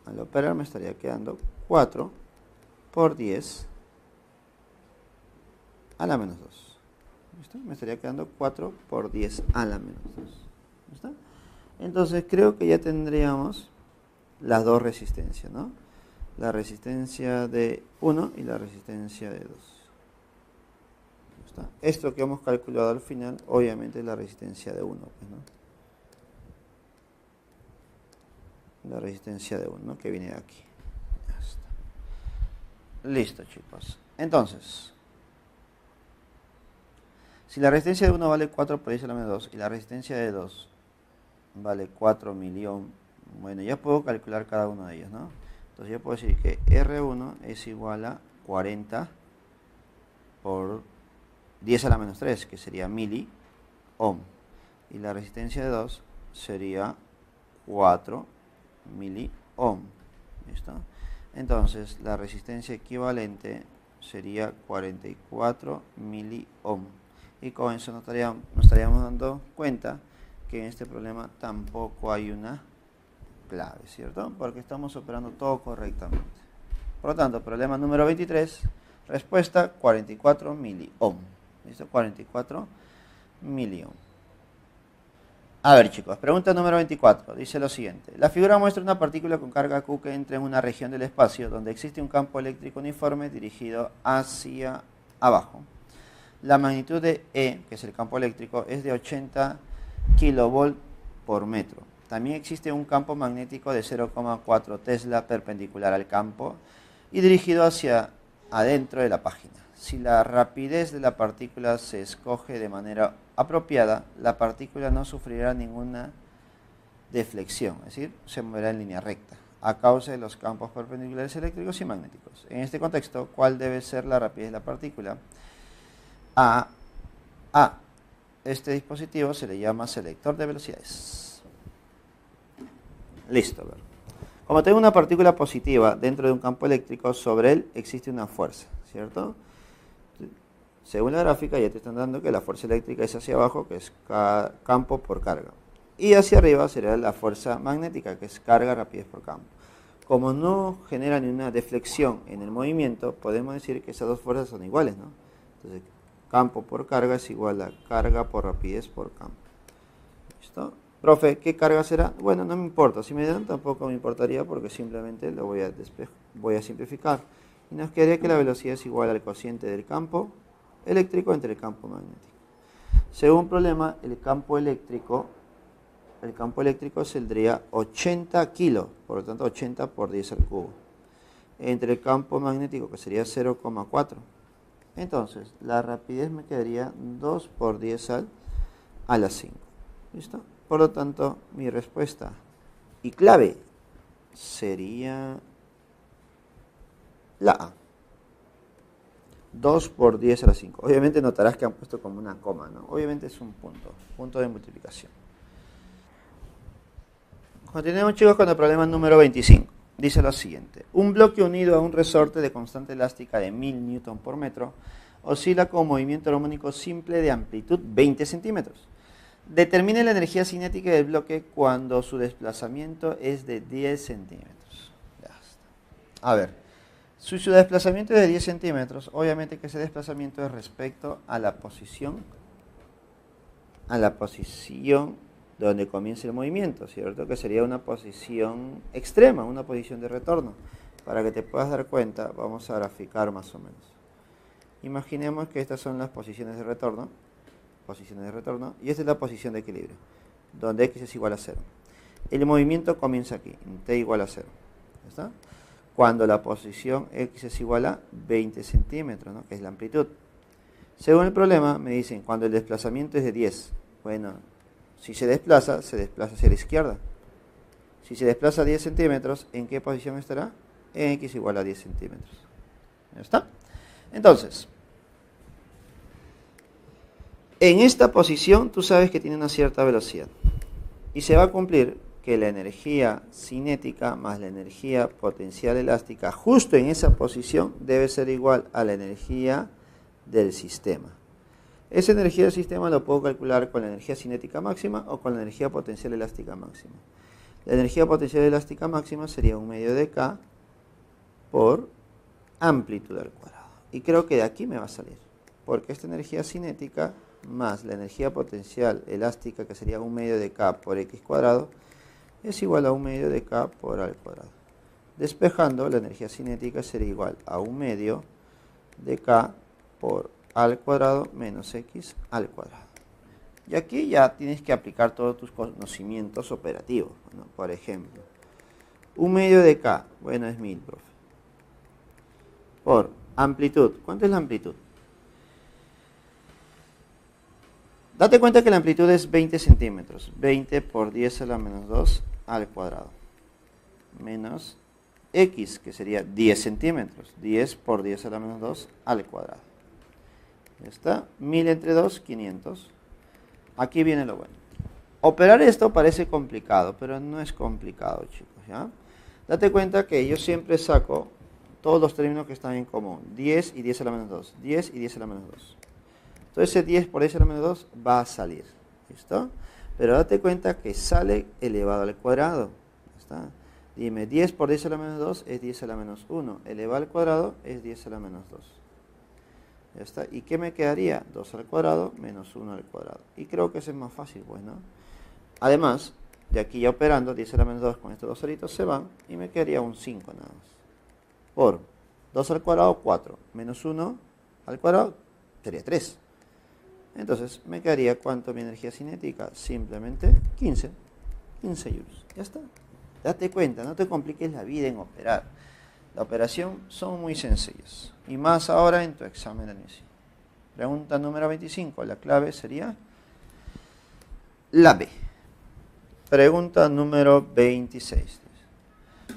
Al operar me estaría quedando 4 por 10 a la menos 2. ¿Listo? Me estaría quedando 4 por 10 a la menos 2. ¿Listo? Entonces creo que ya tendríamos las dos resistencias, ¿no? La resistencia de 1 y la resistencia de 2. ¿Listo? Esto que hemos calculado al final, obviamente es la resistencia de 1, pues, ¿no? La resistencia de 1, ¿no? Que viene de aquí. Ya está. Listo, chicos. Entonces, si la resistencia de 1 vale 4 por 10 a la menos 2 y la resistencia de 2 vale 4 miliohm. Bueno, ya puedo calcular cada uno de ellos, ¿no? Entonces yo puedo decir que R1 es igual a 40 por 10 a la menos 3, que sería miliohm. Y la resistencia de 2 sería 4 miliohm. ¿Listo? Entonces la resistencia equivalente sería 44 miliohm. Y con eso nos estaríamos dando cuenta que en este problema tampoco hay una clave, ¿cierto? Porque estamos operando todo correctamente. Por lo tanto, problema número 23, respuesta 44 miliohm. ¿Listo? 44 miliohm. A ver, chicos, pregunta número 24. Dice lo siguiente. La figura muestra una partícula con carga Q que entra en una región del espacio donde existe un campo eléctrico uniforme dirigido hacia abajo. La magnitud de E, que es el campo eléctrico, es de 80 kV por metro. También existe un campo magnético de 0,4 Tesla perpendicular al campo y dirigido hacia adentro de la página. Si la rapidez de la partícula se escoge de manera apropiada, la partícula no sufrirá ninguna deflexión, es decir, se moverá en línea recta, a causa de los campos perpendiculares eléctricos y magnéticos. En este contexto, ¿cuál debe ser la rapidez de la partícula? A. Este dispositivo se le llama selector de velocidades. Listo. Como tengo una partícula positiva dentro de un campo eléctrico, sobre él existe una fuerza, ¿cierto? Según la gráfica ya te están dando que la fuerza eléctrica es hacia abajo, que es campo por carga. Y hacia arriba sería la fuerza magnética, que es carga, rapidez por campo. Como no genera ninguna deflexión en el movimiento, podemos decir que esas dos fuerzas son iguales, ¿no? Entonces, campo por carga es igual a carga por rapidez por campo. ¿Listo? Profe, ¿qué carga será? Bueno, no me importa. Si me dan, tampoco me importaría porque simplemente lo voy a simplificar. Y nos quedaría que la velocidad es igual al cociente del campo eléctrico entre el campo magnético. Según problema, el campo eléctrico saldría 80 kilos, por lo tanto 80 por 10 al cubo. Entre el campo magnético, que sería 0,4. Entonces, la rapidez me quedaría 2 por 10 a la 5. ¿Listo? Por lo tanto, mi respuesta y clave sería la A. 2 por 10 a la 5. Obviamente notarás que han puesto como una coma, ¿no? Obviamente es un punto de multiplicación. Continuemos, chicos, con el problema número 25. Dice lo siguiente. Un bloque unido a un resorte de constante elástica de 1000 Newton por metro oscila con movimiento armónico simple de amplitud 20 centímetros. Determine la energía cinética del bloque cuando su desplazamiento es de 10 centímetros. Ya está. A ver. Si su desplazamiento es de 10 centímetros, obviamente que ese desplazamiento es respecto a la posición donde comienza el movimiento, ¿cierto? Que sería una posición extrema, una posición de retorno. Para que te puedas dar cuenta, vamos a graficar más o menos. Imaginemos que estas son las posiciones de retorno, y esta es la posición de equilibrio, donde x es igual a 0. El movimiento comienza aquí, en t igual a 0. ¿Está? Cuando la posición x es igual a 20 centímetros, ¿no? Que es la amplitud. Según el problema, me dicen, cuando el desplazamiento es de 10, bueno, si se desplaza hacia la izquierda. Si se desplaza 10 centímetros, ¿en qué posición estará? En x igual a 10 centímetros. ¿Ya está? Entonces, en esta posición tú sabes que tiene una cierta velocidad. Y se va a cumplir que la energía cinética más la energía potencial elástica justo en esa posición debe ser igual a la energía del sistema. Esa energía del sistema lo puedo calcular con la energía cinética máxima o con la energía potencial elástica máxima. La energía potencial elástica máxima sería 1 medio de K por amplitud al cuadrado. Y creo que de aquí me va a salir, porque esta energía cinética más la energía potencial elástica, que sería 1 medio de K por X cuadrado, es igual a 1 medio de K por A al cuadrado. Despejando, la energía cinética sería igual a 1 medio de K por A al cuadrado menos X al cuadrado. Y aquí ya tienes que aplicar todos tus conocimientos operativos, ¿no? Por ejemplo, 1 medio de K, bueno, es 1000, profe. Por amplitud, ¿cuánto es la amplitud? Date cuenta que la amplitud es 20 centímetros. 20 por 10 a la menos 2 al cuadrado. Menos x, que sería 10 centímetros. 10 por 10 a la menos 2 al cuadrado. Ya está. 1000 entre 2, 500. Aquí viene lo bueno. Operar esto parece complicado, pero no es complicado, chicos, ¿ya? Date cuenta que yo siempre saco todos los términos que están en común. 10 y 10 a la menos 2. 10 y 10 a la menos 2. Entonces ese 10 por 10 a la menos 2 va a salir. ¿Listo? Pero date cuenta que sale elevado al cuadrado. ¿Está? Dime, 10 por 10 a la menos 2 es 10 a la menos 1. Elevado al cuadrado es 10 a la menos 2. Ya está. ¿Y qué me quedaría? 2 al cuadrado menos 1 al cuadrado. Y creo que ese es más fácil, pues, ¿no? Además, de aquí ya operando, 10 a la menos 2 con estos dos ceritos se van y me quedaría un 5 nada más. Por 2 al cuadrado, 4. Menos 1 al cuadrado, sería 3. Entonces, me quedaría, ¿cuánto mi energía cinética? Simplemente 15. 15 joules. Ya está. Date cuenta, no te compliques la vida en operar. La operación son muy sencillas. Y más ahora en tu examen de admisión. Pregunta número 25. La clave sería la B. Pregunta número 26.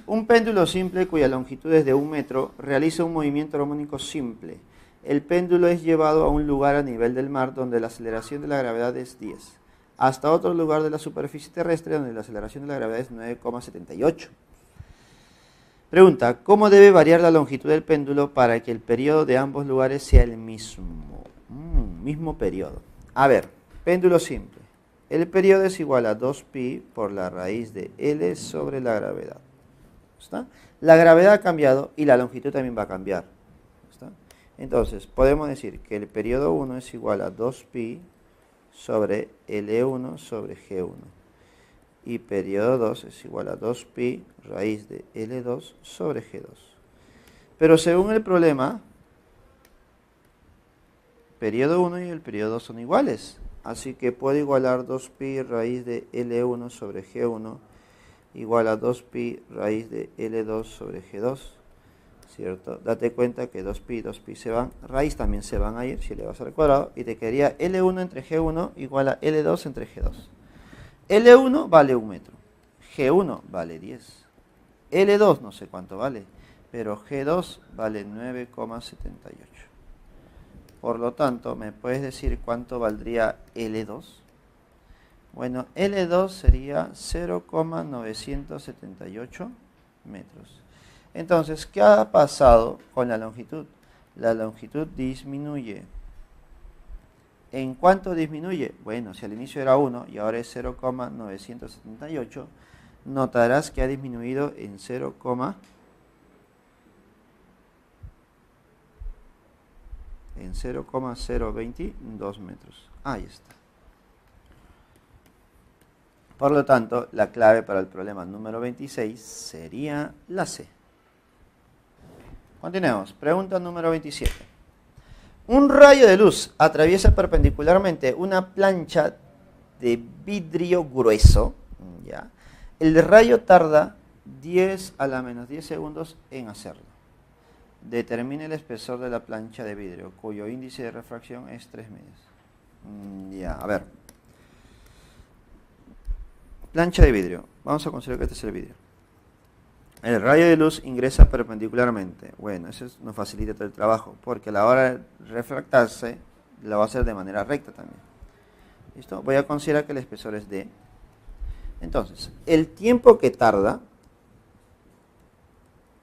Un péndulo simple cuya longitud es de 1 metro realiza un movimiento armónico simple. El péndulo es llevado a un lugar a nivel del mar donde la aceleración de la gravedad es 10, hasta otro lugar de la superficie terrestre donde la aceleración de la gravedad es 9,78. Pregunta, ¿cómo debe variar la longitud del péndulo para que el periodo de ambos lugares sea el mismo? Mismo periodo. A ver, péndulo simple. El periodo es igual a 2pi por la raíz de L sobre la gravedad. ¿Está? La gravedad ha cambiado y la longitud también va a cambiar. ¿Está? Entonces, podemos decir que el periodo 1 es igual a 2pi sobre L1 sobre G1. Y periodo 2 es igual a 2pi raíz de L2 sobre G2. Pero según el problema, periodo 1 y el periodo 2 son iguales. Así que puedo igualar 2pi raíz de L1 sobre G1 igual a 2pi raíz de L2 sobre G2, ¿cierto? Date cuenta que 2pi y 2pi se van, raíz también se van a ir si le vas al cuadrado, y te quedaría L1 entre G1 igual a L2 entre G2. L1 vale 1 metro, G1 vale 10, L2 no sé cuánto vale, pero G2 vale 9,78. Por lo tanto, ¿me puedes decir cuánto valdría L2? Bueno, L2 sería 0,978 metros. Entonces, ¿qué ha pasado con la longitud? La longitud disminuye. ¿En cuánto disminuye? Bueno, si al inicio era 1 y ahora es 0,978, notarás que ha disminuido en 0,022 metros. Ahí está. Por lo tanto, la clave para el problema número 26 sería la C. Continuemos. Pregunta número 27. Un rayo de luz atraviesa perpendicularmente una plancha de vidrio grueso. ¿Ya? El rayo tarda 10 a la menos 10 segundos en hacerlo. Determine el espesor de la plancha de vidrio, cuyo índice de refracción es 3 medios. Ya, a ver. Plancha de vidrio. Vamos a considerar que este es el vidrio. El rayo de luz ingresa perpendicularmente. Bueno, eso nos facilita todo el trabajo, porque a la hora de refractarse, lo va a hacer de manera recta también. ¿Listo? Voy a considerar que el espesor es D. Entonces, el tiempo que tarda,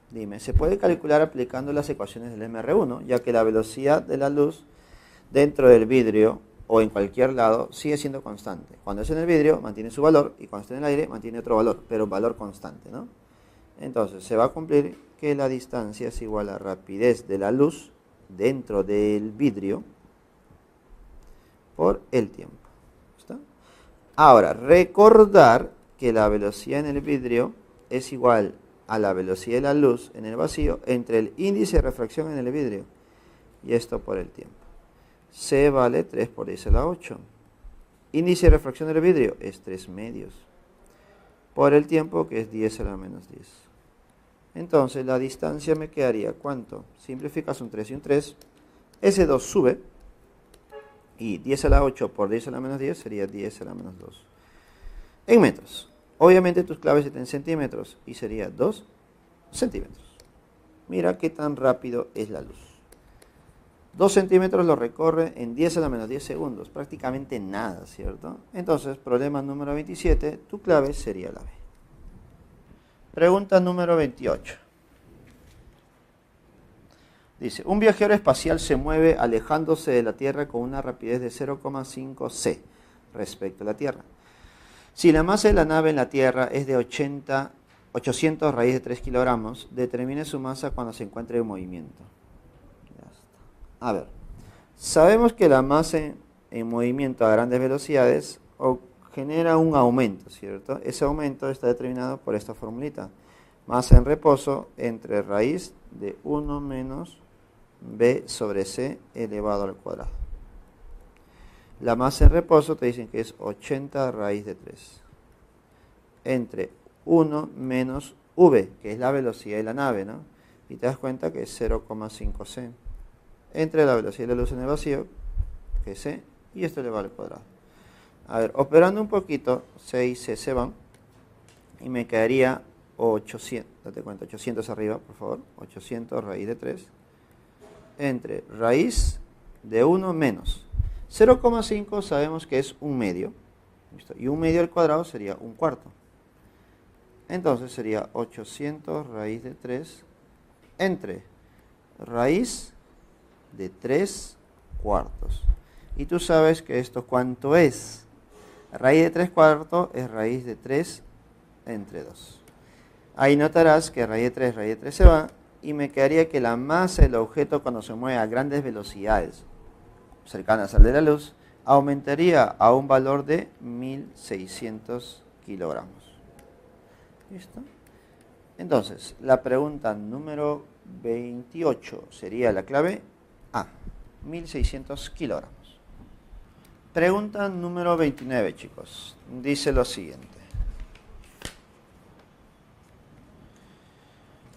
dime, se puede calcular aplicando las ecuaciones del MR1, ya que la velocidad de la luz dentro del vidrio o en cualquier lado sigue siendo constante. Cuando es en el vidrio mantiene su valor y cuando está en el aire mantiene otro valor, pero un valor constante, ¿no? Entonces se va a cumplir que la distancia es igual a rapidez de la luz dentro del vidrio por el tiempo. ¿Está? Ahora, recordar que la velocidad en el vidrio es igual a la velocidad de la luz en el vacío entre el índice de refracción en el vidrio y esto por el tiempo. C vale 3 por 10 a la 8. Índice de refracción del vidrio es 3 medios. Por el tiempo que es 10 a la menos 10. Entonces la distancia me quedaría ¿cuánto? Simplificas un 3 y un 3. Ese 2 sube. Y 10 a la 8 por 10 a la menos 10 sería 10 a la menos 2. En metros. Obviamente tus claves están en centímetros y sería 2 centímetros. Mira qué tan rápido es la luz. 2 centímetros lo recorre en 10 a la menos 10 segundos. Prácticamente nada, ¿cierto? Entonces, problema número 27, tu clave sería la B. Pregunta número 28. Dice, un viajero espacial se mueve alejándose de la Tierra con una rapidez de 0,5 c respecto a la Tierra. Si la masa de la nave en la Tierra es de 800 raíz de 3 kilogramos, determine su masa cuando se encuentre en movimiento. Ya está. A ver, sabemos que la masa en movimiento a grandes velocidades genera un aumento, ¿cierto? Ese aumento está determinado por esta formulita. Masa en reposo entre raíz de 1 menos b sobre c elevado al cuadrado. La masa en reposo te dicen que es 80 raíz de 3 entre 1 menos v, que es la velocidad de la nave, ¿no? Y te das cuenta que es 0,5 c entre la velocidad de la luz en el vacío, que es c, y esto elevado al cuadrado. A ver, operando un poquito, c y c se van, y me quedaría 800, date cuenta, 800 arriba, por favor, 800 raíz de 3 entre raíz de 1 menos 0,5 sabemos que es un medio, ¿listo? Y un medio al cuadrado sería un cuarto. Entonces sería 800 raíz de 3 entre raíz de 3 cuartos. Y tú sabes que esto, ¿cuánto es? Raíz de 3 cuartos es raíz de 3 entre 2. Ahí notarás que raíz de 3 se va, y me quedaría que la masa del objeto cuando se mueve a grandes velocidades, cercanas al de la luz, aumentaría a un valor de 1600 kilogramos. ¿Listo? Entonces, la pregunta número 28 sería la clave A, 1600 kilogramos. Pregunta número 29, chicos. Dice lo siguiente.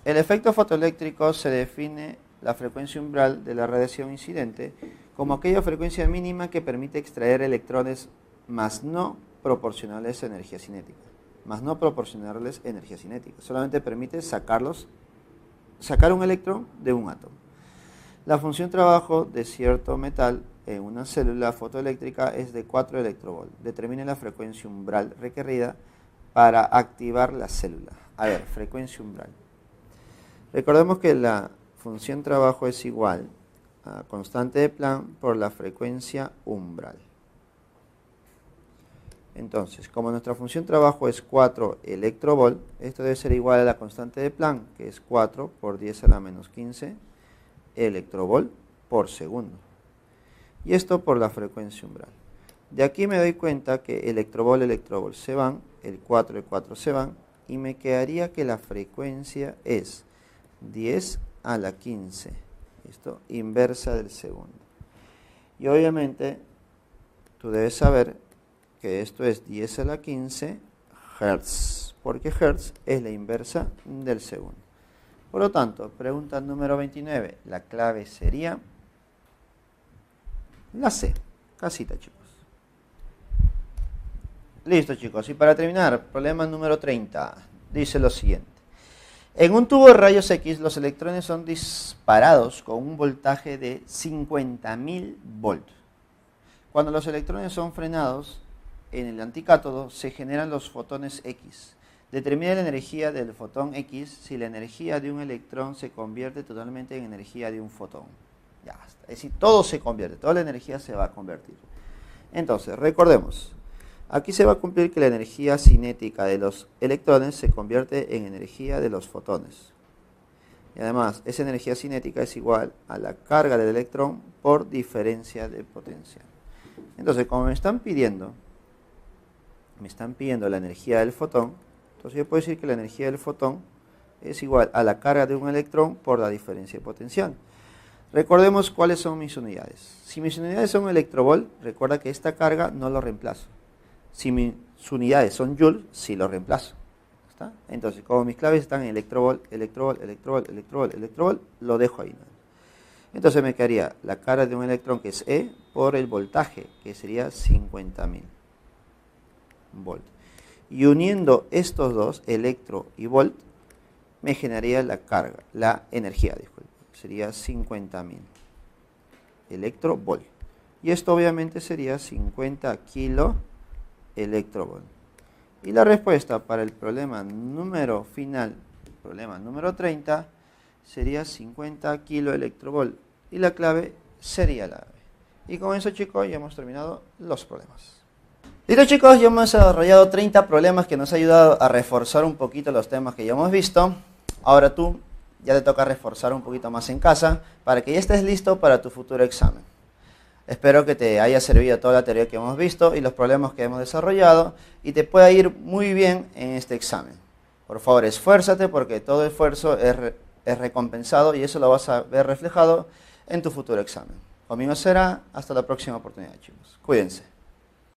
El efecto fotoeléctrico se define la frecuencia umbral de la radiación incidente como aquella frecuencia mínima que permite extraer electrones más no proporcionales a energía cinética. Más no proporcionarles energía cinética. Solamente permite sacar un electrón de un átomo. La función trabajo de cierto metal en una célula fotoeléctrica es de 4 electrovolts. Determine la frecuencia umbral requerida para activar la célula. A ver, frecuencia umbral. Recordemos que la función trabajo es igual a constante de Planck por la frecuencia umbral. Entonces, como nuestra función trabajo es 4 electrovolt, esto debe ser igual a la constante de Planck, que es 4 por 10 a la menos 15 electrovolt por segundo. Y esto por la frecuencia umbral. De aquí me doy cuenta que electrovolt se van, el 4 se van, y me quedaría que la frecuencia es 10 a la 15, ¿listo? Inversa del segundo. Y obviamente tú debes saber que esto es 10 a la 15 Hz, porque Hz es la inversa del segundo. Por lo tanto, pregunta número 29, la clave sería la C, casita, chicos. Listo, chicos, y para terminar, problema número 30, dice lo siguiente. En un tubo de rayos X, los electrones son disparados con un voltaje de 50.000 volts. Cuando los electrones son frenados en el anticátodo, se generan los fotones X. Determina la energía del fotón X si la energía de un electrón se convierte totalmente en energía de un fotón. Ya está. Es decir, todo se convierte, toda la energía se va a convertir. Entonces, recordemos, aquí se va a cumplir que la energía cinética de los electrones se convierte en energía de los fotones. Y además, esa energía cinética es igual a la carga del electrón por diferencia de potencial. Entonces, como me están pidiendo la energía del fotón, entonces yo puedo decir que la energía del fotón es igual a la carga de un electrón por la diferencia de potencial. Recordemos cuáles son mis unidades. Si mis unidades son electrovolt, recuerda que esta carga no lo reemplazo. Si mis unidades son joules, sí lo reemplazo. ¿Está? Entonces, como mis claves están en electrovolt, lo dejo ahí, ¿no? Entonces me quedaría la carga de un electrón, que es E, por el voltaje, que sería 50.000 volt. Y uniendo estos dos, electro y volt, me generaría la carga, la energía, disculpe. Sería 50.000 electrovolt. Y esto obviamente sería 50 kilo electrovolt. Y la respuesta para el problema número final, problema número 30, sería 50 kilo electrovolt. Y la clave sería la B. Y con eso, chicos, ya hemos terminado los problemas. Listo, chicos, ya hemos desarrollado 30 problemas que nos ha ayudado a reforzar un poquito los temas que ya hemos visto. Ahora tú ya te toca reforzar un poquito más en casa para que ya estés listo para tu futuro examen. Espero que te haya servido toda la teoría que hemos visto y los problemas que hemos desarrollado y te pueda ir muy bien en este examen. Por favor, esfuérzate porque todo esfuerzo es recompensado y eso lo vas a ver reflejado en tu futuro examen. Conmigo será hasta la próxima oportunidad, chicos. Cuídense.